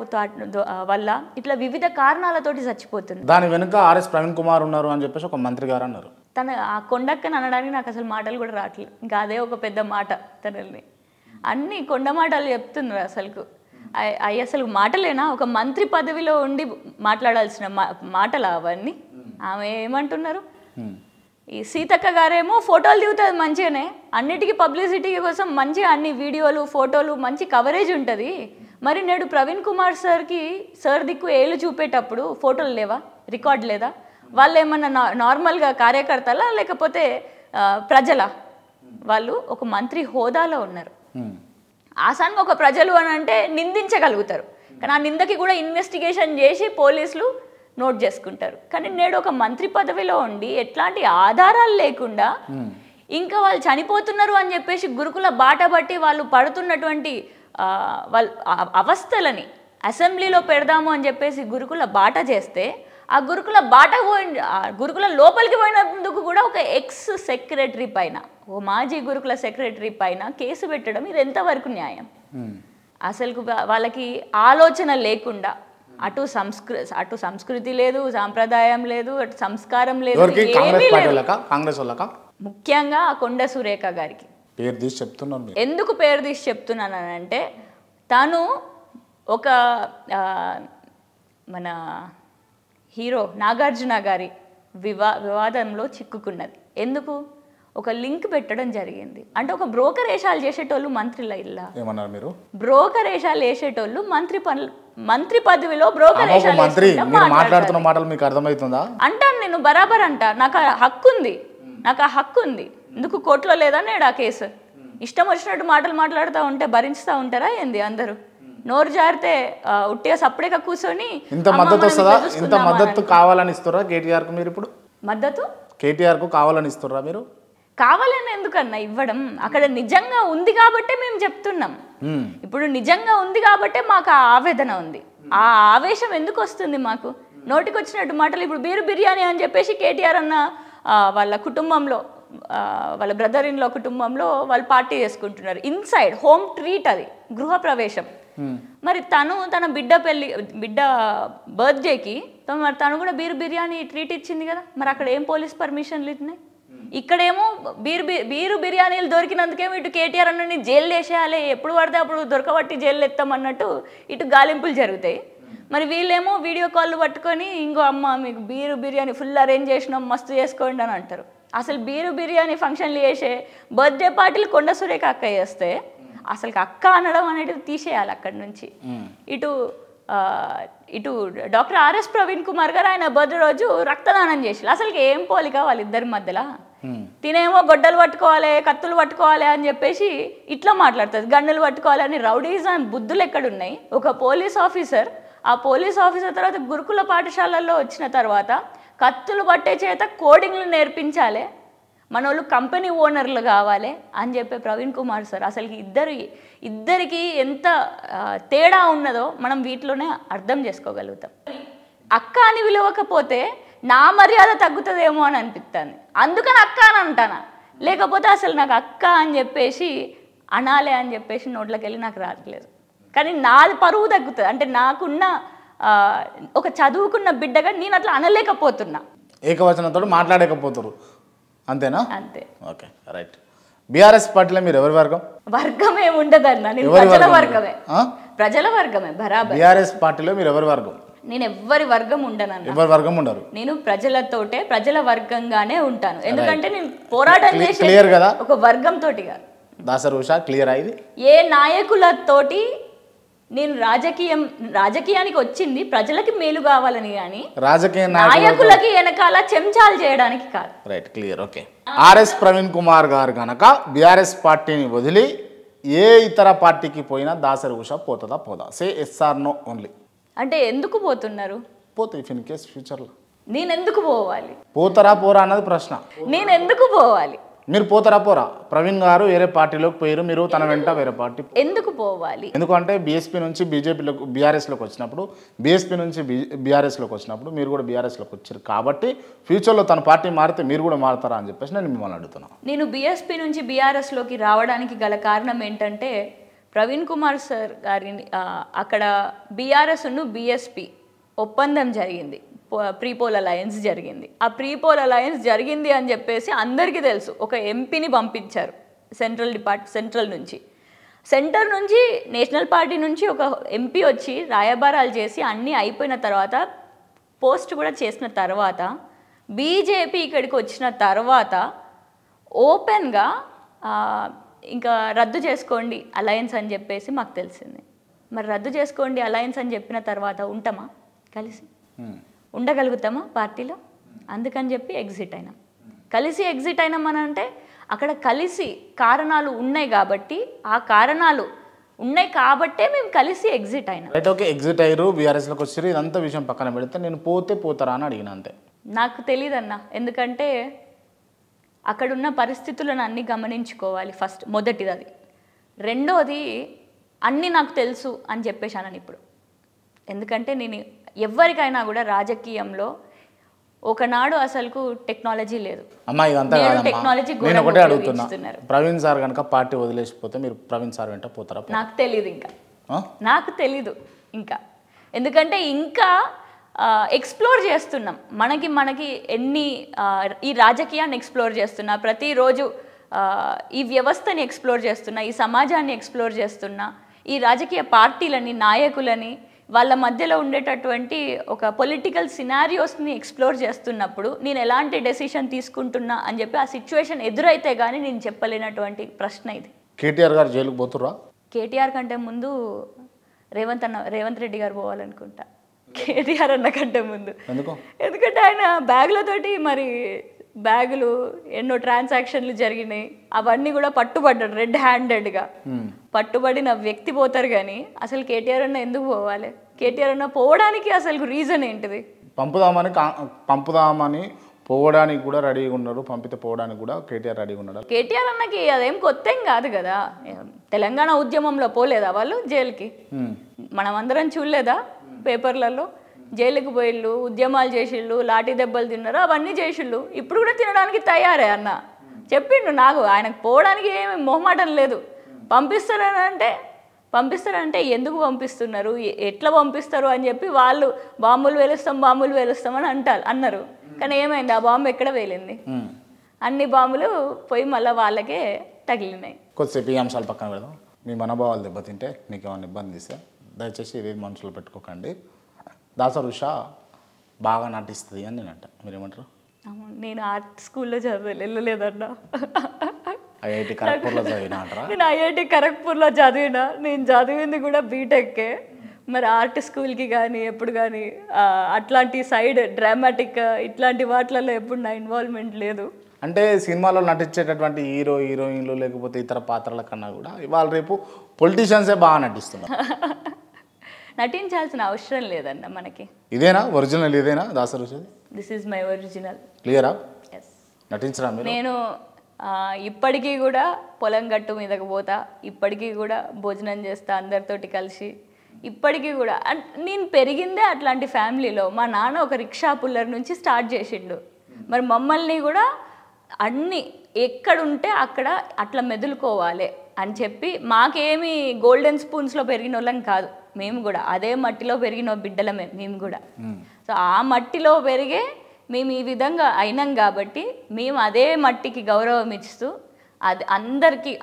వల్ల ఇట్లా వివిధ కారణాలతోటి చచ్చిపోతుంది. దాని వెనుక ఆర్ఎస్ ప్రవీణ్ కుమార్ ఉన్నారు అని చెప్పేసి ఒక మంత్రి గారు అన్నారు. ఆ కొండక్కని అనడానికి నాకు అసలు మాటలు కూడా రావట్లేదు. ఇంకా అదే ఒక పెద్ద మాట. తనని అన్ని కొండ మాటలు చెప్తున్నారు. అసలు మాటలేనా? ఒక మంత్రి పదవిలో ఉండి మాట్లాడాల్సిన మాటలు అవన్నీ. ఆమె ఏమంటున్నారు, ఈ సీతక్క గారేమో ఫోటోలు దిగుతుంది మంచిగానే, అన్నిటికీ పబ్లిసిటీ కోసం మంచిగా అన్ని వీడియోలు ఫోటోలు మంచి కవరేజ్ ఉంటుంది. మరి నేడు ప్రవీణ్ కుమార్ సార్ దిక్కు ఏళ్ళు చూపేటప్పుడు ఫోటోలు లేవా? రికార్డ్ లేదా? వాళ్ళు ఏమన్నా నార్మల్గా కార్యకర్తలా లేకపోతే ప్రజల? వాళ్ళు ఒక మంత్రి హోదాలో ఉన్నారు. ఆసాన్గా ఒక ప్రజలు అని అంటే నిందించగలుగుతారు, కానీ ఆ నిందకి కూడా ఇన్వెస్టిగేషన్ చేసి పోలీసులు నోట్ చేసుకుంటారు. కానీ నేడు ఒక మంత్రి పదవిలో ఉండి ఎట్లాంటి ఆధారాలు లేకుండా ఇంకా వాళ్ళు చనిపోతున్నారు అని చెప్పేసి గురుకుల బాట బట్టి వాళ్ళు పడుతున్నటువంటి వాళ్ళ అవస్థలని అసెంబ్లీలో పెడదాము అని చెప్పేసి గురుకుల బాట చేస్తే, ఆ గురుకుల లోపలికి పోయినందుకు కూడా ఒక ఎక్స్ సెక్రటరీ పైన, ఓ మాజీ గురుకుల సెక్రటరీ పైన కేసు పెట్టడం ఇది ఎంతవరకు న్యాయం? అసలు వాళ్ళకి ఆలోచన లేకుండా అటు సంస్కృతి లేదు, సాంప్రదాయం లేదు, అటు సంస్కారం లేదు, ముఖ్యంగా కొండ సురేఖ గారికి ఎందుకు పేరు తీసి చెప్తున్నానంటే, తను ఒక మన హీరో నాగార్జున గారి వివాదంలో చిక్కుకున్నది. ఎందుకు? ఒక లింక్ పెట్టడం జరిగింది. అంటే ఒక బ్రోకర్ వేషాలు చేసేటోళ్ళు మంత్రుల ఇల్లా ఏమన్నారు మీరు? బ్రోకర్ వేషాలు వేసేటోళ్ళు మంత్రి పదవిలో బ్రోకర్ వేషాలు మాట్లాడుతున్న మాటలు మీకు అర్థమవుతుందా? అంటాను నేను, బరాబర్ అంట. నాకు ఆ హక్కు ఉంది. ఎందుకు కోర్టులో లేదా నేడు ఆ కేసు? ఇష్టం వచ్చినట్టు మాటలు మాట్లాడుతూ ఉంటే భరించుతూ ఉంటారా ఏంది అందరూ? నోరు జారితే ఉట్టిగా సప్పుడేగా కూర్చొని ఇంత మద్దతు వస్తుందా? ఇంత మద్దతు కావాలని ఇస్తుర్రా కేటీఆర్కు మీరు? ఇప్పుడు మద్దతు కేటీఆర్కు కావాలని ఇస్తుర్రా మీరు? కావాలని ఎందుకన్నా ఇవ్వడం, అక్కడ నిజంగా ఉంది కాబట్టే మేము చెప్తున్నాం. ఇప్పుడు నిజంగా ఉంది కాబట్టే మాకు ఆ ఆవేదన ఉంది. ఆ ఆవేశం ఎందుకు వస్తుంది మాకు? నోటికి వచ్చినట్టు మాటలు. ఇప్పుడు బిర్యానీ అని చెప్పేసి కేటీఆర్ అన్న వాళ్ళ కుటుంబంలో, వాళ్ళ బ్రదర్ ఇన్ లో కుటుంబంలో వాళ్ళు పార్టీ చేసుకుంటున్నారు. ఇన్సైడ్ హోమ్ ట్రీట్, అది గృహ ప్రవేశం. మరి తన బిడ్డ బర్త్డేకి మరి తను కూడా బిర్యానీ ట్రీట్ ఇచ్చింది కదా. మరి అక్కడ ఏం పోలీస్ పర్మిషన్లు ఇచ్చినాయి? ఇక్కడేమో బిర్యానీలు దొరికినందుకేమో ఇటు కేటీఆర్ అన్నని జైలు వేసేయాలి, ఎప్పుడు పడితే అప్పుడు దొరకబట్టి జైలు ఎత్తామన్నట్టు ఇటు గాలింపులు జరుగుతాయి. మరి వీళ్ళేమో వీడియో కాల్ పట్టుకొని ఇంకో అమ్మ మీకు బిర్యానీ ఫుల్ అరేంజ్ చేసినాం మస్తు చేసుకోండి అని అంటారు. అసలు బిర్యానీ ఫంక్షన్లు చేసే బర్త్డే పార్టీలు కొండ సురేఖ అక్క చేస్తే అసలు అక్క అనడం అనేది తీసేయాలి అక్కడి నుంచి. ఇటు డాక్టర్ ఆర్ఎస్ ప్రవీణ్ కుమార్ గారు ఆయన బర్త్డే రోజు రక్తదానం చేసి అసలు ఏం పోలిక వాళ్ళిద్దరి మధ్యలో. తినేమో గొడ్డలు పట్టుకోవాలి, కత్తులు పట్టుకోవాలి అని చెప్పేసి ఇట్లా మాట్లాడుతుంది. గన్నులు పట్టుకోవాలి అని రౌడీజం బుద్ధులు ఎక్కడున్నాయి? ఒక పోలీస్ ఆఫీసర్, ఆ పోలీస్ ఆఫీసర్ తర్వాత గురుకుల పాఠశాలల్లో వచ్చిన తర్వాత కత్తులు పట్టే చేత కోడింగ్లు నేర్పించాలి, మన వాళ్ళు కంపెనీ ఓనర్లు కావాలి అని చెప్పే ప్రవీణ్ కుమార్ సార్ అసలు ఇద్దరికి ఎంత తేడా ఉన్నదో మనం వీటిలోనే అర్థం చేసుకోగలుగుతాం. అక్క అని పిలవకపోతే నా మర్యాద తగ్గుతుందేమో అని అనిపిస్తుంది, అందుకని అక్క అని అంటానా. లేకపోతే అసలు నాకు అక్క అని చెప్పేసి అనాలే అని చెప్పేసి నోట్లోకి వెళ్ళి నాకు రావట్లేదు. కానీ నాది పరువు తగ్గుతుంది. అంటే నాకున్న ఒక చదువుకున్న బిడ్డగా నేను అట్లా అనలేకపోతున్నా. ఏకవచనంతో మాట్లాడలేకపోతున్నారు అంతేనా? అంతే. Okay right. బీఆర్ఎస్ పార్టీలో మీరు ఎవరి వర్గం? వర్గం ఏమి ఉండదన్నా, నేను ప్రజల వర్గమే. ప్రజల వర్గమే బరాబర్. బీఆర్ఎస్ పార్టీలో మీరు ఎవరి వర్గం? నేను ఎవ్వరి వర్గం ఉండనన్నా. ఎవరి వర్గం ఉండరు. నేను ప్రజలతోటే ప్రజల వర్గంగానే ఉంటాను. ఎందుకంటే నేను పోరాటం చేసి క్లియర్ కదా, ఒక వర్గం తోటి కాదు. దాసర్ ఉషా క్లియర్ అయింది. ఏ నాయకులతోటి నేను రాజకీయానికి వచ్చింది ప్రజలకి మేలు కావాలని, కానీ రాజకీయ నాయకులకి వెనకాల చెంచాలు చేయడానికి కాదు. Right clear. Okay. RS Praveen Kumar గారు కనుక బీఆర్ఎస్ పార్టీని వదిలి ఏ ఇతర పార్టీకి పోయినా దాసరి ఉషా పోతుందా పోదా? Say yes or no only. అంటే ఎందుకు పోతున్నారు? పోతే ఇఫ్ ఇన్ కేస్ ఫ్యూచర్లో నేను ఎందుకు పోవాలి? పోతారా పోరా అన్నది ప్రశ్న. నేను ఎందుకు పోవాలి? మీరు పోతారా పోరా? ప్రవీణ్ గారు వేరే పార్టీలోకి పోయారు, మీరు తన వెంట వేరే పార్టీ ఎందుకు పోవాలి? ఎందుకంటే బీఎస్పీ నుంచి బీజేపీలోకి బీఆర్ఎస్లోకి వచ్చినప్పుడు, బీఎస్పీ నుంచి బీఆర్ఎస్లోకి వచ్చినప్పుడు మీరు కూడా బీఆర్ఎస్లోకి వచ్చారు కాబట్టి ఫ్యూచర్లో తన పార్టీ మారితే మీరు కూడా మారుతారా అని చెప్పేసి నేను మిమ్మల్ని అడుగుతున్నాను. నేను బీఎస్పీ నుంచి బీఆర్ఎస్లోకి రావడానికి గల కారణం ఏంటంటే ప్రవీణ్ కుమార్ సార్ గారిని అక్కడ బీఆర్ఎస్ను బీఎస్పీ ఒప్పందం జరిగింది, ప్రీపోల్ అలయన్స్ జరిగింది. ఆ ప్రీపోల్ అలయన్స్ జరిగింది అని చెప్పేసి అందరికీ తెలుసు. ఒక ఎంపీని పంపించారు సెంట్రల్ నుంచి నేషనల్ పార్టీ నుంచి ఒక ఎంపీ వచ్చి రాయబారాలు చేసి అన్నీ అయిపోయిన తర్వాత పోస్ట్ కూడా చేసిన తర్వాత బీజేపీ ఇక్కడికి వచ్చిన తర్వాత ఓపెన్గా ఇంకా రద్దు చేసుకోండి అలయన్స్ అని చెప్పేసి మాకు తెలిసింది. మరి రద్దు చేసుకోండి అలయన్స్ అని చెప్పిన తర్వాత ఉంటామా? కలిసి ఉండగలుగుతామా పార్టీలో? అందుకని చెప్పి ఎగ్జిట్ అయినాం. కలిసి ఎగ్జిట్ అయినామని అంటే అక్కడ కలిసి కారణాలు ఉన్నాయి కాబట్టి, ఆ కారణాలు ఉన్నాయి కాబట్టే మేము కలిసి ఎగ్జిట్ అయినాం. రైట్. ఓకే. ఎగ్జిట్ అయ్యారు, బీఆర్ఎస్లోకి వచ్చారు, ఇదంతా విషయం పక్కన పెడితే నేను పోతారా అని అడిగిన అంతే. నాకు తెలియదన్నా, ఎందుకంటే అక్కడున్న పరిస్థితులను అన్నీ గమనించుకోవాలి. ఫస్ట్ మొదటిది అది. రెండోది అన్నీ నాకు తెలుసు అని చెప్పేశాను ఇప్పుడు. ఎందుకంటే నేను ఎవరికైనా కూడా రాజకీయంలో ఒకనాడు అసలుకు టెక్నాలజీ లేదు. టెక్నాలజీ నేను ఒకటే అడుగుతున్నా, ప్రవీణ్ సార్ కనుక పార్టీ వదిలేసిపోతే మీరు ప్రవీణ్ సార్ వెంట పోతారా? నాకు తెలీదు ఇంకా ఎందుకంటే ఇంకా ఎక్స్ప్లోర్ చేస్తున్నాం. మనకి ఎన్ని ఈ రాజకీయాన్ని ఎక్స్ప్లోర్ చేస్తున్నా, ప్రతిరోజు ఈ వ్యవస్థని ఎక్స్ప్లోర్ చేస్తున్నా, ఈ సమాజాన్ని ఎక్స్ప్లోర్ చేస్తున్నా, ఈ రాజకీయ పార్టీలని, నాయకులని, వాళ్ళ మధ్యలో ఉండేటటువంటి ఒక పొలిటికల్ సినారియోస్ని ఎక్స్ప్లోర్ చేస్తున్నప్పుడు నేను ఎలాంటి డెసిషన్ తీసుకుంటున్నా అని చెప్పి ఆ సిచ్యువేషన్ ఎదురైతే కానీ నేను చెప్పలేనటువంటి ప్రశ్న ఇది. కేటీఆర్ గారు జైలుకు పోతుర్రా? కేటీఆర్ కంటే ముందు రేవంత్ రెడ్డి గారు పోవాలనుకుంటా. కేటీఆర్ అన్న కంటే ముందు. ఎందుకంటే ఆయన బ్యాగ్లతోటి మరి బ్యాగులు ఎన్నో ట్రాన్సాక్షన్లు జరిగినాయి, అవన్నీ కూడా పట్టుబడ్డాడు రెడ్ హ్యాండెడ్గా. పట్టుబడిన వ్యక్తి పోతారు కానీ అసలు కేటీఆర్ అన్న ఎందుకు పోవాలి? కేటీఆర్ అన్న పోవడానికి అసలు రీజన్ ఏంటిది? పంపుదామని పోవడానికి కూడా రెడీగా ఉన్నారు, పంపితే పోవడానికి కూడా కేటీఆర్ రెడీగా ఉన్నాడు. కేటీఆర్ అన్నకి అదేం కొత్త ఏం కాదు కదా, తెలంగాణ ఉద్యమంలో పోలేదా వాళ్ళు జైలుకి? మనం అందరం చూడలేదా పేపర్లలో? జైలుకి పోయిళ్ళు, ఉద్యమాలు చేసిళ్ళు, లాఠీ దెబ్బలు తిన్నారు, అవన్నీ చేసిళ్ళు. ఇప్పుడు కూడా తినడానికి తయారే అన్న చెప్పిండు. నాకు ఆయనకు పోవడానికి ఏమి మొహమాటం లేదు. పంపిస్తారంటే ఎందుకు పంపిస్తున్నారు, ఎట్లా పంపిస్తారు అని చెప్పి వాళ్ళు బాంబులు వేలుస్తామని అన్నారు. కానీ ఏమైంది? ఆ బాంబు ఎక్కడ వేలింది? అన్ని బాంబులు పోయి మళ్ళీ వాళ్ళకే తగిలినాయి. కొద్దిసేపు ఈ అంశాలు పక్కన పెడదాం. మీ మనోభావాలు దెబ్బతింటే మీకు ఏమైనా ఇబ్బంది ఇస్తే దయచేసి ఇది మనసులో పెట్టుకోకండి. దాసర్ ఉషా బాగా నటిస్తుంది అని నేను అంట, మీరేమంటారు? నేను ఆర్ట్ స్కూల్లో వెళ్ళలేదన్నా. ఐఐటి ఖరగ్పూర్లో చదివినా అంటారా? నేను ఐఐటి ఖరగ్పూర్లో చదివినా. నేను చదివింది కూడా బీటెక్కే. మరి ఆర్ట్ స్కూల్కి కానీ ఎప్పుడు కానీ అట్లాంటి సైడ్ డ్రామాటిక్ ఇట్లాంటి వాటిలలో ఎప్పుడు నా ఇన్వాల్వ్మెంట్ లేదు. అంటే సినిమాలో నటించేటటువంటి హీరోయిన్లు లేకపోతే ఇతర పాత్రల కన్నా కూడా ఇవాళ రేపు పొలిటీషియన్సే బాగా నటిస్తున్నారు. నటించాల్సిన అవసరం లేదన్న మనకి. ఇదేనా ఒరిజినల్? ఇదేనా దాసర్ ఉషా? This is my original. క్లియరా? ఎస్. నటించరా మీరు? నేను ఇప్పటికీ కూడా పొలం గట్టు మీదకి పోతా, ఇప్పటికీ కూడా భోజనం చేస్తా అందరితోటి కలిసి. ఇప్పటికీ కూడా నేను పెరిగిందే అట్లాంటి ఫ్యామిలీలో. మా నాన్న ఒక రిక్షా పుల్లర్ నుంచి స్టార్ట్ చేసిండు. మరి మమ్మల్ని కూడా అన్నీ ఎక్కడుంటే అక్కడ అట్లా మెదులుకోవాలి అని చెప్పి, మాకేమి గోల్డెన్ స్పూన్స్లో పెరిగిన వాళ్ళం కాదు. మేము కూడా అదే మట్టిలో పెరిగిన బిడ్డలమే మేము కూడా. సో ఆ మట్టిలో పెరిగే మేము ఈ విధంగా అయినాం కాబట్టి మేము అదే మట్టికి గౌరవం ఇస్తూ అది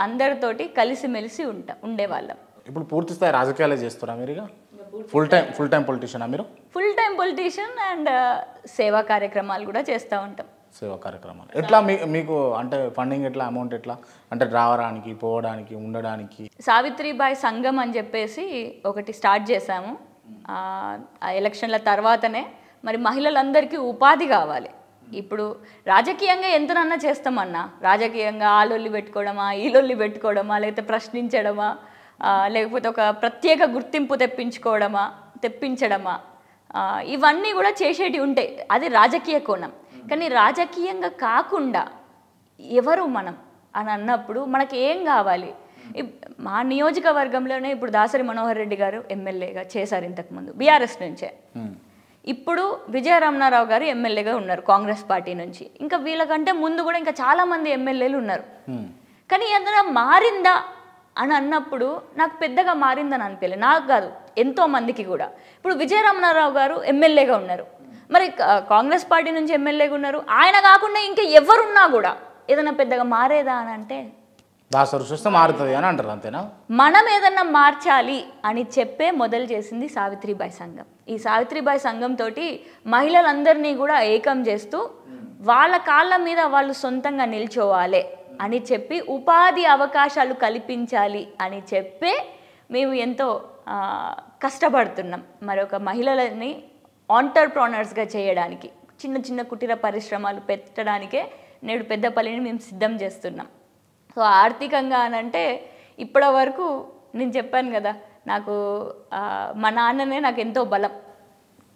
అందరితోటి కలిసిమెలిసి ఉండేవాళ్ళం. ఇప్పుడు పూర్తి స్థాయి రాజకీయాలే చేస్తారా మీరు? ఫుల్ టైం పొలిటీషియనా మీరు? ఫుల్ టైం పొలిటీషియన్ అండ్ సేవా కార్యక్రమాలు కూడా చేస్తూ ఉంటాం. సేవా కార్యక్రమాలు ఎట్లా మీకు అంటే ఫండింగ్ ఎట్లా, అమౌంట్ ఎట్లా, అంటే రావడానికి పోవడానికి ఉండడానికి? సావిత్రిబాయి సంఘం అని చెప్పేసి ఒకటి స్టార్ట్ చేశాము. ఆ ఎలక్షన్ల తర్వాతనే. మరి మహిళలందరికీ ఉపాధి కావాలి. ఇప్పుడు రాజకీయంగా ఎంతనన్నా చేస్తామన్నా, రాజకీయంగా ఆ లొల్లి పెట్టుకోవడమా, ఈ లొల్లి పెట్టుకోవడమా, లేకపోతే ప్రశ్నించడమా, లేకపోతే ఒక ప్రత్యేక గుర్తింపు తెప్పించడమా, ఇవన్నీ కూడా చేసేటివి ఉంటాయి. అది రాజకీయ కోణం. కానీ రాజకీయంగా కాకుండా ఎవరు మనం అని అన్నప్పుడు మనకి ఏం కావాలి? మా నియోజకవర్గంలోనే ఇప్పుడు దాసరి మనోహర్ రెడ్డి గారు ఎమ్మెల్యేగా చేశారు ఇంతకుముందు బీఆర్ఎస్ నుంచే. ఇప్పుడు విజయరమణారావు గారు ఎమ్మెల్యేగా ఉన్నారు కాంగ్రెస్ పార్టీ నుంచి. ఇంకా వీళ్ళకంటే ముందు కూడా ఇంకా చాలామంది ఎమ్మెల్యేలు ఉన్నారు. కానీ ఏదైనా మారిందా అని అన్నప్పుడు నాకు పెద్దగా మారిందని అనిపించలేదు. నాకు కాదు, ఎంతోమందికి కూడా. ఇప్పుడు విజయరమణారావు గారు ఎమ్మెల్యేగా ఉన్నారు, మరి కాంగ్రెస్ పార్టీ నుంచి ఎమ్మెల్యేగా ఉన్నారు. ఆయన కాకుండా ఇంకా ఎవరున్నా కూడా ఏదైనా పెద్దగా మారేదా అని అంటే దాసర్ ఉషా మారుతుంది అని అంటారు, అంతేనా? మనం ఏదన్నా మార్చాలి అని చెప్పే మొదలు చేసింది సావిత్రిబాయి సంఘం. ఈ సావిత్రిబాయి సంఘంతో మహిళలందరినీ కూడా ఏకం చేస్తూ వాళ్ళ కాళ్ళ మీద వాళ్ళు సొంతంగా నిల్చోవాలి అని చెప్పి, ఉపాధి అవకాశాలు కల్పించాలి అని చెప్పే మేము ఎంతో కష్టపడుతున్నాం. మరొక మహిళలని ఆంటర్ప్రనర్స్గా చేయడానికి, చిన్న చిన్న కుటీర పరిశ్రమలు పెట్టడానికే నేడు పెద్దపల్లిని మేము సిద్ధం చేస్తున్నాం. సో ఆర్థికంగా అనంటే ఇప్పటి వరకు నేను చెప్పాను కదా, నాకు మా నాన్ననే నాకు ఎంతో బలం.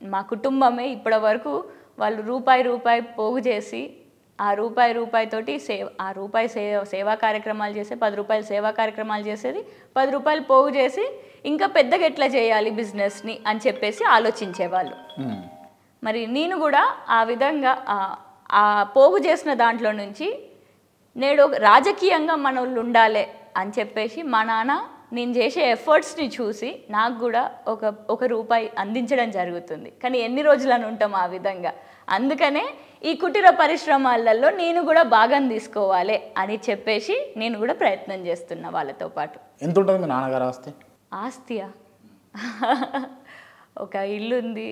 మా కుటుంబమే ఇప్పటి వరకు వాళ్ళు రూపాయి పోగు చేసి ఆ రూపాయితోటి సేవా కార్యక్రమాలు చేసే, 10 రూపాయలు సేవా కార్యక్రమాలు చేసేది, 10 రూపాయలు పోగు చేసి ఇంకా పెద్దగా ఎట్లా చేయాలి బిజినెస్ని అని చెప్పేసి ఆలోచించేవాళ్ళు. మరి నేను కూడా ఆ విధంగా ఆ పోగు చేసిన దాంట్లో నుంచి నేడు రాజకీయంగా మన వాళ్ళు ఉండాలి అని చెప్పేసి మా నాన్న నేను చేసే ఎఫర్ట్స్ని చూసి నాకు కూడా ఒక రూపాయి అందించడం జరుగుతుంది. కానీ ఎన్ని రోజులని ఉంటాం ఆ విధంగా? అందుకనే ఈ కుటీర పరిశ్రమలలో నేను కూడా భాగం తీసుకోవాలి అని చెప్పేసి నేను కూడా ప్రయత్నం చేస్తున్నా వాళ్ళతో పాటు. ఎంత ఉంటుంది మీ నాన్నగారు ఆస్తి? ఆస్తియా? ఒక ఇల్లు ఉంది,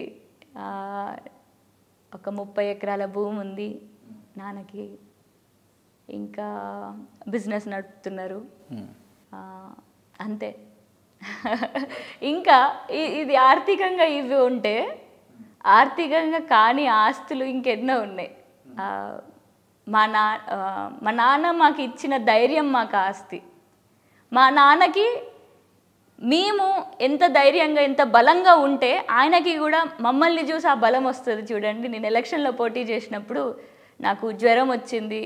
ఒక 30 ఎకరాల భూమి ఉంది నాన్నకి, ఇంకా బిజినెస్ నడుపుతున్నారు, అంతే. ఇంకా ఇది ఆర్థికంగా ఇవి ఉంటే, ఆర్థికంగా కాని ఆస్తులు ఇంకెన్నో ఉన్నాయి. మా నాన్న మాకు ఇచ్చిన ధైర్యం మాకు ఆస్తి. మా నాన్నకి మేము ఎంత ధైర్యంగా ఎంత బలంగా ఉంటే ఆయనకి కూడా మమ్మల్ని చూసి ఆ బలం వస్తుంది. చూడండి, నేను ఎలక్షన్లో పోటీ చేసినప్పుడు నాకు జ్వరం వచ్చింది,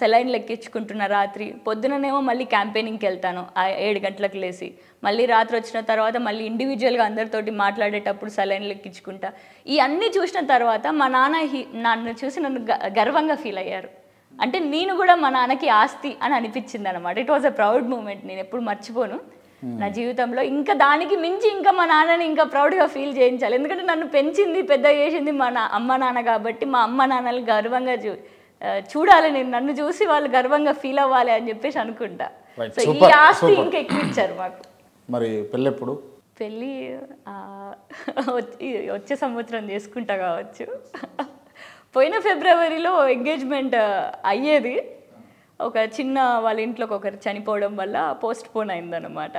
సెలైన్లు ఎక్కించుకుంటున్న రాత్రి, పొద్దుననేమో మళ్ళీ క్యాంపెయినింగ్కి వెళ్తాను 7 గంటలకు లేసి, మళ్ళీ రాత్రి వచ్చిన తర్వాత మళ్ళీ ఇండివిజువల్గా అందరితోటి మాట్లాడేటప్పుడు సెలైన్లు ఎక్కించుకుంటా. ఈ అన్నీ చూసిన తర్వాత మా నాన్న నన్ను చూసి నన్ను గర్వంగా ఫీల్ అయ్యారు. అంటే నేను కూడా మా నాన్నకి ఆస్తి అని అనిపించింది అనమాట. It was a proud moment, నేను ఎప్పుడు మర్చిపోను నా జీవితంలో. ఇంకా దానికి మించి ఇంకా మా నాన్నని ఇంకా ప్రౌడ్గా ఫీల్ చేయించాలి. ఎందుకంటే నన్ను పెంచింది పెద్ద చేసింది మా అమ్మ నాన్న కాబట్టి మా అమ్మ నాన్నలు గర్వంగా చూడాలి, నేను నన్ను చూసి వాళ్ళు గర్వంగా ఫీల్ అవ్వాలి అని చెప్పేసి అనుకుంటా. సో ఈ ఆస్తి ఇంకా ఎక్కువ ఇచ్చారు మాకు. మరి పెళ్ళి ఎప్పుడు? పెళ్ళి వచ్చే సంవత్సరం చేసుకుంటా కావచ్చు. పోయిన ఫిబ్రవరిలో ఎంగేజ్మెంట్ అయ్యేది, ఒక చిన్న వాళ్ళ ఇంట్లో ఒకరు చనిపోవడం వల్ల పోస్ట్ పోన్ అయిందనమాట.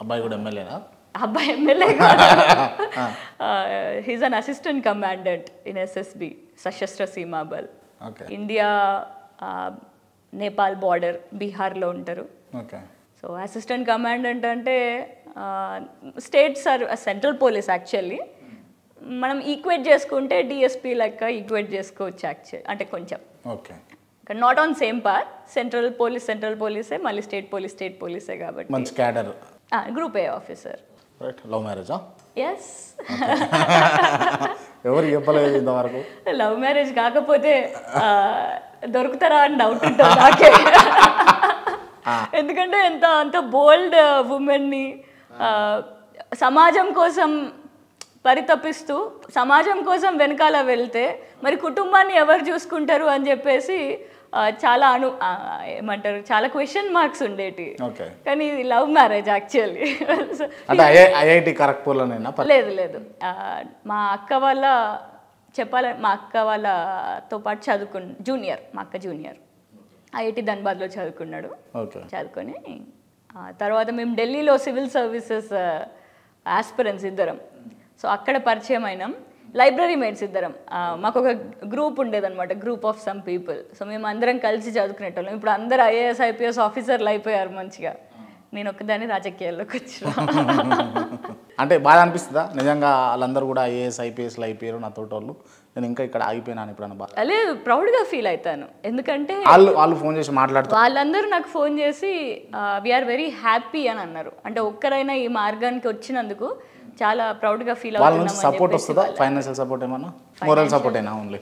అబ్బాయి కూడా ఎమ్మెల్యేనా? అబ్బాయి MLA he's an assistant commandant in SSB Sashastra Seema Bal. India Nepal border బీహార్లో ఉంటారు. సో అసిస్టెంట్ కమాండెంట్ అంటే స్టేట్ సెంట్రల్ పోలీస్. యాక్చువల్లీ మనం ఈక్వేట్ చేసుకుంటే DSP లెక్క ఈక్వేట్ చేసుకోవచ్చు యాక్చువల్, అంటే కొంచెం not on same par. Central పోలీసే, మళ్ళీ స్టేట్ పోలీసే కాబట్టి మంచి cadre. Group A officer. Love మ్యారేజా? ఎస్. ఎవరు చెప్పలేదు ఇంతవరకు. లవ్ మ్యారేజ్ కాకపోతే దొరుకుతారా అని డౌట్ ఉంటుంది నాకే. ఎందుకంటే అంత బోల్డ్ ఉమెన్ని సమాజం కోసం పరితపిస్తూ సమాజం కోసం వెనకాల వెళ్తే మరి కుటుంబాన్ని ఎవరు చూసుకుంటారు అని చెప్పేసి చాలా ఏమంటారు, చాలా క్వశ్చన్ మార్క్స్ ఉండేటి. కానీ లవ్ మ్యారేజ్ యాక్చువల్లీ. ఐఐటి ఖరగ్పూర్లోనేనా? లేదు, మా అక్క వాళ్ళ మా అక్క వాళ్ళతో పాటు జూనియర్, మా అక్క జూనియర్ IIT ధన్బాద్లో చదువుకున్నాడు. చదువుకొని తర్వాత మేము ఢిల్లీలో సివిల్ సర్వీసెస్ ఆస్పిరెంట్స్ ఇద్దరం. సో అక్కడ పరిచయం అయినాం. లైబ్రరీ మేట్స్ ఇద్దరం. మాకు ఒక గ్రూప్ ఉండేదన్నమాట, group of some people. So మేము అందరం కలిసి చదువుకునేటోళ్ళం. ఇప్పుడు అందరు IAS IPS ఆఫీసర్లు అయిపోయారు మంచిగా. నేను ఒక్కదాన్ని రాజకీయాల్లోకి వచ్చిన. అంటే బాగా అనిపిస్తుందా నిజంగా? వాళ్ళందరూ కూడా IAS IPSలు అయిపోయారు నా తోటోళ్ళు, నేను ఇంకా ఇక్కడ ఆగిపోయినాను ఇప్పుడు బాగా? లేదు, ప్రౌడ్గా ఫీల్ అవుతాను. ఎందుకంటే వాళ్ళు ఫోన్ చేసి మాట్లాడుతారు, వాళ్ళందరూ నాకు ఫోన్ చేసి వీఆర్ వెరీ హ్యాపీ అని అన్నారు. అంటే ఒక్కరైనా ఈ మార్గానికి వచ్చినందుకు చాలా ప్రౌడ్గా ఫీల్ అవుతున్నాం. సపోర్ట్ వస్తుందా? ఫైనాన్షియల్ సపోర్ట్ ఏమన్నా? మోరల్ సపోర్ట్ ఏనా? ఓన్లీ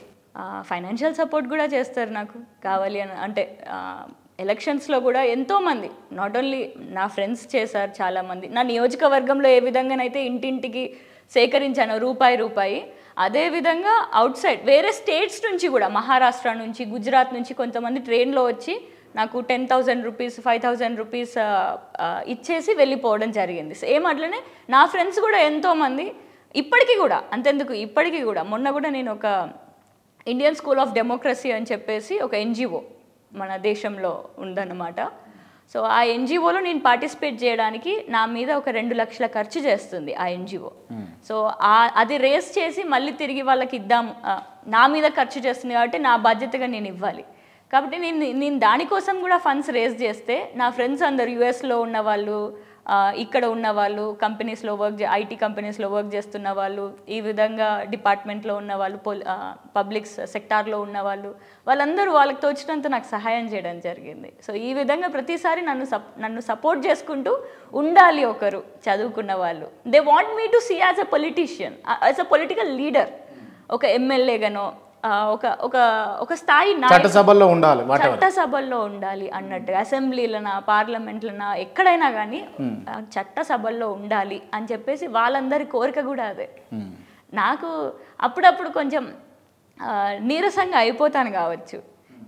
ఫైనాన్షియల్ సపోర్ట్ కూడా చేస్తారు నాకు కావాలి అని. అంటే ఎలక్షన్స్లో కూడా ఎంతోమంది, నాట్ ఓన్లీ నా ఫ్రెండ్స్ చేశారు చాలామంది. నా నియోజకవర్గంలో ఏ విధంగానైతే ఇంటింటికి సేకరించాను రూపాయి, అదేవిధంగా అవుట్ సైడ్ వేరే స్టేట్స్ నుంచి కూడా, మహారాష్ట్ర నుంచి, గుజరాత్ నుంచి కొంతమంది ట్రైన్లో వచ్చి నాకు 10,000 రూపీస్ 5,000 రూపీస్ ఇచ్చేసి వెళ్ళిపోవడం జరిగింది. సేమ్ అట్లనే నా ఫ్రెండ్స్ కూడా ఎంతోమంది ఇప్పటికీ కూడా, అంతెందుకు ఇప్పటికీ కూడా, మొన్న కూడా నేను ఒక ఇండియన్ స్కూల్ ఆఫ్ డెమోక్రసీ అని చెప్పేసి ఒక NGO మన దేశంలో ఉందన్నమాట. సో ఆ NGOలో నేను పార్టిసిపేట్ చేయడానికి నా మీద ఒక 2 లక్షల ఖర్చు చేస్తుంది ఆ NGO. సో అది రేస్ చేసి మళ్ళీ తిరిగి వాళ్ళకి ఇద్దాం, నా మీద ఖర్చు చేస్తుంది కాబట్టి నా బాధ్యతగా నేను ఇవ్వాలి. కాబట్టి నేను దానికోసం కూడా ఫండ్స్ రేస్ చేస్తే నా ఫ్రెండ్స్ అందరు USలో ఉన్న వాళ్ళు, ఇక్కడ ఉన్న వాళ్ళు, కంపెనీస్లో IT కంపెనీస్లో వర్క్ చేస్తున్న వాళ్ళు, ఈ విధంగా డిపార్ట్మెంట్లో ఉన్న వాళ్ళు, పబ్లిక్ సెక్టార్లో ఉన్న వాళ్ళందరూ వాళ్ళకి తోచినంత నాకు సహాయం చేయడం జరిగింది. సో ఈ విధంగా ప్రతిసారి నన్ను సపోర్ట్ చేసుకుంటూ ఉండాలి ఒకరు చదువుకున్న వాళ్ళు. They want me to see as a politician, as a political leader. ఒక ఎమ్మెల్యేగానో ఒక స్థాయి చట్టసభల్లో ఉండాలి అన్నట్టు, అసెంబ్లీలన పార్లమెంట్లన ఎక్కడైనా కానీ చట్టసభల్లో ఉండాలి అని చెప్పేసి వాళ్ళందరి కోరిక కూడా అదే. నాకు అప్పుడప్పుడు కొంచెం నీరసంగా అయిపోతాను కావచ్చు,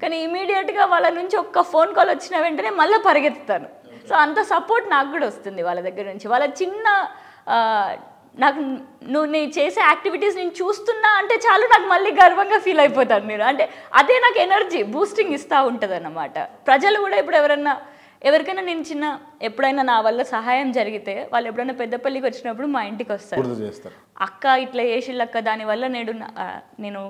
కానీ ఇమీడియట్గా వాళ్ళ నుంచి ఒక్క ఫోన్ కాల్ వచ్చిన వెంటనే మళ్ళీ పరిగెత్తుతాను. సో అంత సపోర్ట్ నాకు కూడా వస్తుంది వాళ్ళ దగ్గర నుంచి. వాళ్ళ చిన్న నాకు నేను చేసే యాక్టివిటీస్ నేను చూస్తున్నా అంటే చాలు, నాకు మళ్ళీ గర్వంగా ఫీల్ అయిపోతాను నేను. అంటే అదే నాకు ఎనర్జీ బూస్టింగ్ ఇస్తూ ఉంటుంది అన్నమాట. ప్రజలు కూడా ఇప్పుడు ఎవరికైనా నేను ఎప్పుడైనా నా వల్ల సహాయం జరిగితే వాళ్ళు ఎప్పుడైనా పెద్దపల్లికి వచ్చినప్పుడు మా ఇంటికి వస్తారు, అక్క ఇట్లా చేసిళ్ళక్క దానివల్ల నేను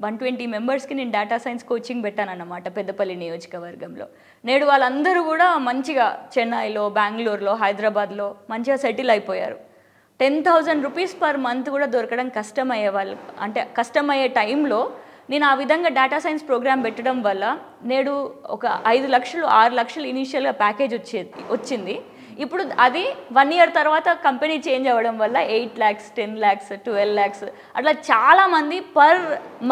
120 మెంబర్స్కి నేను డేటా సైన్స్ కోచింగ్ పెట్టానన్నమాట పెద్దపల్లి నియోజకవర్గంలో. నేడు వాళ్ళందరూ కూడా మంచిగా చెన్నైలో, బెంగళూరులో, హైదరాబాద్లో మంచిగా సెటిల్ అయిపోయారు. 10,000 రూపీస్ పర్ మంత్ కూడా దొరకడం కష్టమయ్యే వాళ్ళు, అంటే కష్టమయ్యే టైంలో నేను ఆ విధంగా డేటా సైన్స్ ప్రోగ్రామ్ పెట్టడం వల్ల నేడు ఒక 5 లక్షలు 6 లక్షలు ఇనీషియల్గా ప్యాకేజ్ వచ్చింది. ఇప్పుడు అది 1 ఇయర్ తర్వాత కంపెనీ చేంజ్ అవ్వడం వల్ల 8 lakhs, 10 lakhs, 12 lakhs అట్లా చాలామంది పర్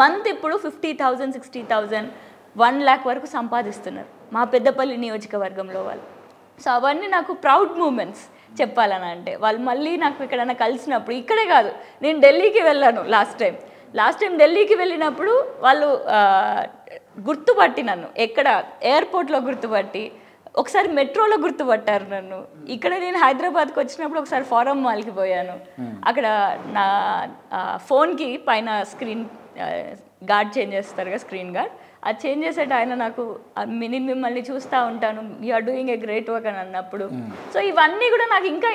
మంత్ ఇప్పుడు 50,000, 60,000, 1 lakh వరకు సంపాదిస్తున్నారు మా పెద్దపల్లి నియోజకవర్గంలో వాళ్ళు. సో అవన్నీ నాకు ప్రౌడ్ మూమెంట్స్ చెప్పాలని. అంటే వాళ్ళు మళ్ళీ నాకు ఎక్కడైనా కలిసినప్పుడు, ఇక్కడే కాదు, నేను ఢిల్లీకి వెళ్ళాను లాస్ట్ టైం ఢిల్లీకి వెళ్ళినప్పుడు వాళ్ళు గుర్తుపట్టి నన్ను ఎక్కడ ఎయిర్పోర్ట్లో గుర్తుపట్టి, ఒకసారి మెట్రోలో గుర్తుపట్టారు నన్ను. ఇక్కడ నేను హైదరాబాద్కి వచ్చినప్పుడు ఒకసారి ఫారం మాల్కి పోయాను. అక్కడ నా ఫోన్కి పైన స్క్రీన్ గార్డ్ చేంజ్ చేస్తారు కదా, స్క్రీన్ గార్డ్, అది చేంజ్ చేసేట ఆయన నాకు నేను మిమ్మల్ని చూస్తూ ఉంటాను, you are doing a great work అని అన్నప్పుడు. సో ఇవన్నీ కూడా నాకు ఇంకా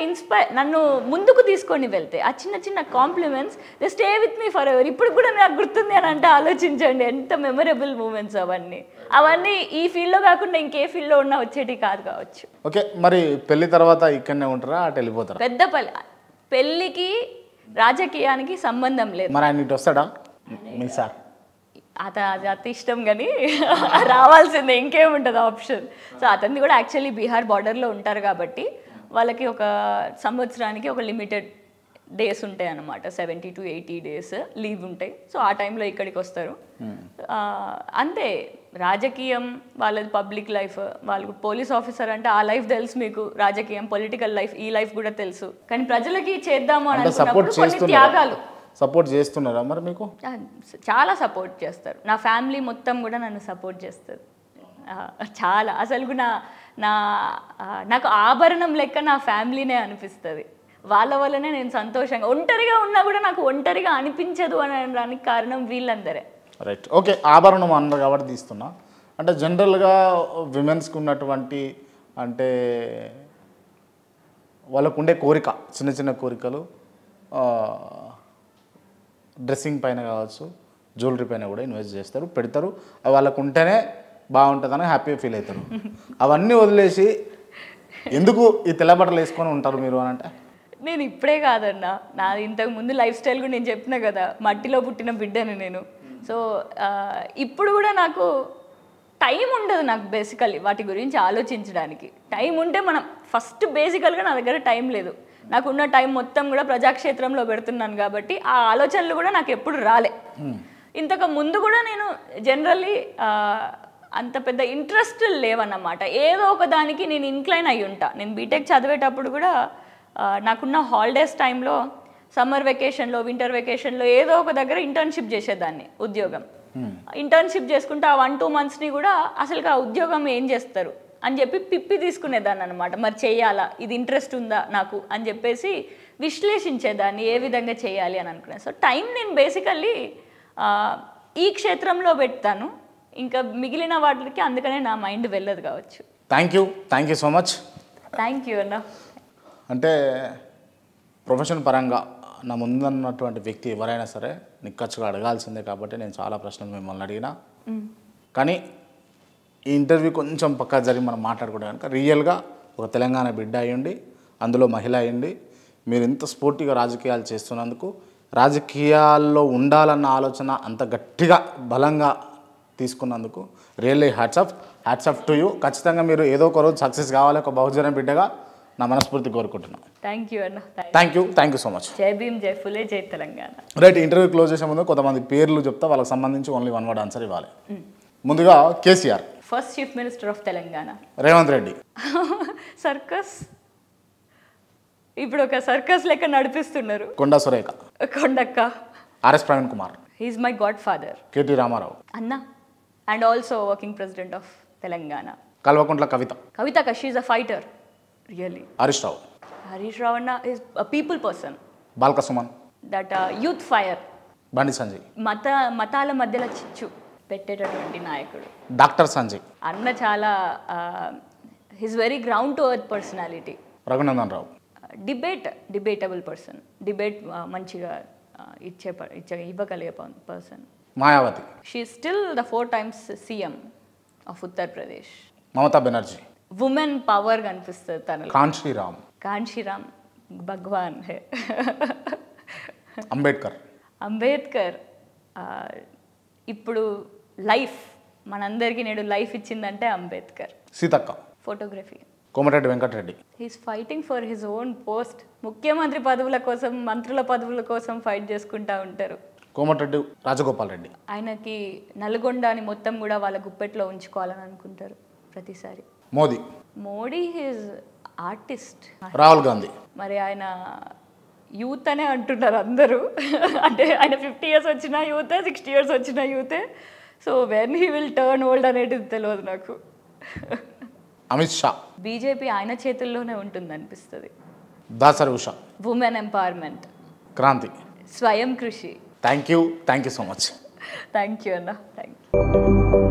నన్ను ముందుకు తీసుకొని వెళ్తాయి. ఆ చిన్న చిన్న compliments they stay with me for ever. ఇప్పుడు కూడా నాకు గుర్తుంది అని అంటే ఆలోచించండి ఎంత మెమరబుల్ మూమెంట్స్ అవన్నీ ఈ ఫీల్డ్లో కాకుండా ఇంకే ఫీల్డ్లో ఉన్నా వచ్చేటి కాదు కావచ్చు. ఓకే, మరి పెళ్లి తర్వాత ఇక్కడనే ఉంటారా, అటు వెళ్ళిపోతారా? పెద్దపల్లి పెళ్ళికి రాజకీయానికి సంబంధం లేదు. మరి ఆయన ఇటు వస్తాడా మీ సార్? అది అతి ఇష్టం కానీ రావాల్సిందే, ఇంకేముంటుంది ఆప్షన్. సో అతన్ని కూడా యాక్చువల్లీ బీహార్ బార్డర్లో ఉంటారు కాబట్టి వాళ్ళకి ఒక సంవత్సరానికి ఒక లిమిటెడ్ డేస్ ఉంటాయి అన్నమాట, 70 to 80 days లీవ్ ఉంటాయి. సో ఆ టైంలో ఇక్కడికి వస్తారు అంతే. రాజకీయం వాళ్ళది పబ్లిక్ లైఫ్, వాళ్ళకు పోలీస్ ఆఫీసర్ అంటే ఆ లైఫ్ తెలుసు మీకు, రాజకీయం పొలిటికల్ లైఫ్ ఈ లైఫ్ కూడా తెలుసు. కానీ ప్రజలకి చేద్దాము అని అనుకున్నప్పుడు కొన్ని త్యాగాలు. సపోర్ట్ చేస్తున్నారా మరి మీకు? చాలా సపోర్ట్ చేస్తారు. నా ఫ్యామిలీ మొత్తం కూడా నన్ను సపోర్ట్ చేస్తారు చాలా. అసలు నాకు ఆభరణం లెక్క నా ఫ్యామిలీనే అనిపిస్తుంది. వాళ్ళ వల్లనే నేను సంతోషంగా, ఒంటరిగా ఉన్నా కూడా నాకు ఒంటరిగా అనిపించదు అనడానికి కారణం వీళ్ళందరే. Right, okay. ఆభరణం అన్నారు కాబట్టి తీస్తున్నా. అంటే జనరల్గా విమెన్స్కి ఉన్నటువంటి, అంటే వాళ్ళకు ఉండే కోరిక, చిన్న చిన్న కోరికలు, డ్రెస్సింగ్ పైన కావచ్చు, జ్యువెలరీ పైన కూడా ఇన్వెస్ట్ చేస్తారు, పెడతారు. అవి వాళ్ళకు ఉంటేనే బాగుంటుందని హ్యాపీగా ఫీల్ అవుతారు. అవన్నీ వదిలేసి ఎందుకు ఈ తెల్ల బట్టలు వేసుకొని ఉంటారు మీరు అని అంటే? నేను ఇప్పుడే కాదన్నా, నాది ఇంతకు ముందు లైఫ్ స్టైల్ కూడా నేను చెప్పిన కదా, మట్టిలో పుట్టిన బిడ్డని నేను. సో ఇప్పుడు కూడా నాకు టైం ఉండదు, నాకు బేసికల్లీ వాటి గురించి ఆలోచించడానికి. టైం ఉంటే మనం ఫస్ట్ బేసికల్గా నా దగ్గర టైం లేదు. నాకున్న టైం మొత్తం కూడా ప్రజాక్షేత్రంలో పెడుతున్నాను కాబట్టి ఆ ఆలోచనలు కూడా నాకు ఎప్పుడు రాలే. ఇంతకు ముందు కూడా నేను జనరల్లీ అంత పెద్ద ఇంట్రెస్ట్ లేవన్నమాట. ఏదో ఒక దానికి నేను ఇన్క్లైన్ అయ్యి ఉంటా. నేను బీటెక్ చదివేటప్పుడు కూడా నాకున్న హాలిడేస్ టైంలో, సమ్మర్ వెకేషన్లో, వింటర్ వెకేషన్లో ఏదో ఒక దగ్గర ఇంటర్న్షిప్ చేసేదాన్ని, ఉద్యోగం. ఇంటర్న్షిప్ చేసుకుంటే ఆ 1-2 monthsని కూడా అసలు ఆ ఉద్యోగం ఏం చేస్తారు అని చెప్పి పిప్పి తీసుకునేదాన్ని అనమాట. మరి చేయాలా, ఇది ఇంట్రెస్ట్ ఉందా నాకు అని చెప్పేసి విశ్లేషించేదాన్ని, ఏ విధంగా చేయాలి అని అనుకున్నాను. సో టైం నేను బేసికల్లీ ఈ క్షేత్రంలో పెడతాను, ఇంకా మిగిలిన వాటికి అందుకనే నా మైండ్ వెళ్ళదు కావచ్చు. Thank you so much. Thank you అన్న. అంటే ప్రొఫెషన్ పరంగా నా ముందున్నటువంటి వ్యక్తి ఎవరైనా సరే నిక్కచ్చుగా అడగాల్సిందే కాబట్టి నేను చాలా ప్రశ్నలు మిమ్మల్ని అడిగినా. కానీ ఈ ఇంటర్వ్యూ కొంచెం పక్కా జరిగి మనం మాట్లాడుకుంటే కనుక రియల్గా ఒక తెలంగాణ బిడ్డ అయ్యండి, అందులో మహిళ అయ్యండి, మీరు ఇంత స్పోర్టివ్గా రాజకీయాలు చేస్తున్నందుకు, రాజకీయాల్లో ఉండాలన్న ఆలోచన అంత గట్టిగా బలంగా తీసుకున్నందుకు really hats off to you. ఖచ్చితంగా మీరు ఏదో ఒక రోజు సక్సెస్ కావాలి, ఒక బహుజన బిడ్డగా నా మనస్ఫూర్తి కోరుకుంటున్నాను. థ్యాంక్ యూ అన్న. Thank you so much. జై భీమ్, జై ఫులే, జై తెలంగాణ. రైట్, ఇంటర్వ్యూ క్లోజ్ చేసే ముందు కొంతమంది పేర్లు చెప్తా, వాళ్ళకి సంబంధించి ఓన్లీ 1 word ఆన్సర్ ఇవ్వాలి. ముందుగా KCR, first chief minister of Telangana. Revanth Reddy, circus, ఇప్పుడు ఒక సర్కస్ లెక్క నడిపిస్తున్నారు. Konda Surekha, కొండక్క, RS Praveen Kumar, he's my God father. KT Ramarao అన్న, and also working president of Telangana. Kalvakuntla Kavitha, she is a fighter really. Harish Rao అన్న is a people person. Balka Suman, that youth fire. Bandi Sanjay, మతాల మధ్యలో చిచ్చు పెట్టేటటువంటి నాయకుడు. డాక్టర్ సంజయ్ అన్న చాలా his very ground to earth personality. Raghunandan Rao, debatable person, debate మంచిగా ఇవ్వగలిగే person. Mayawati, she still the 4 times CM of Uttar Pradesh. Mamata Banerjee, women power కనిపిస్తుంది తనలో. కాన్షీరామ్, కాంశీరామ్ భగవాన్ హే. అంబేద్కర్, అంబేద్కర్ ఇప్పుడు లైఫ్ మనందరికీ నేడు లైఫ్ ఇచ్చిందంటే Ambedkar. Seethakka, photography. Komatireddy Venkatareddy, he's fighting for his own post. ముఖ్యమంత్రి పదవుల కోసం, మంత్రుల పదవుల కోసం ఫైట్ చేసుకుంటూ ఉంటారు. కోమటిరెడ్డి రాజగోపాల్ రెడ్డి, ఆయనకి నల్గొండని మొత్తం కూడా వాళ్ళ గుప్పెట్లో ఉంచుకోవాలని అనుకుంటారు ప్రతిసారి. Modi, Modi his artist. రాహుల్ గాంధీ, మరి ఆయన యూత్ అనే అంటున్నారు అందరూ. అంటే ఆయన 50 years వచ్చిన యూతే, 60 years వచ్చిన యూతే. So when he will turn old అనేది తెలియదు నాకు. అమిత్ షా, బీజేపీ ఆయన చేతుల్లోనే ఉంటుంది అనిపిస్తుంది. Dasari Usha, women empowerment. క్రాంతి. స్వయం కృషి. Thank you so much. Thank you అన్న. Thank you.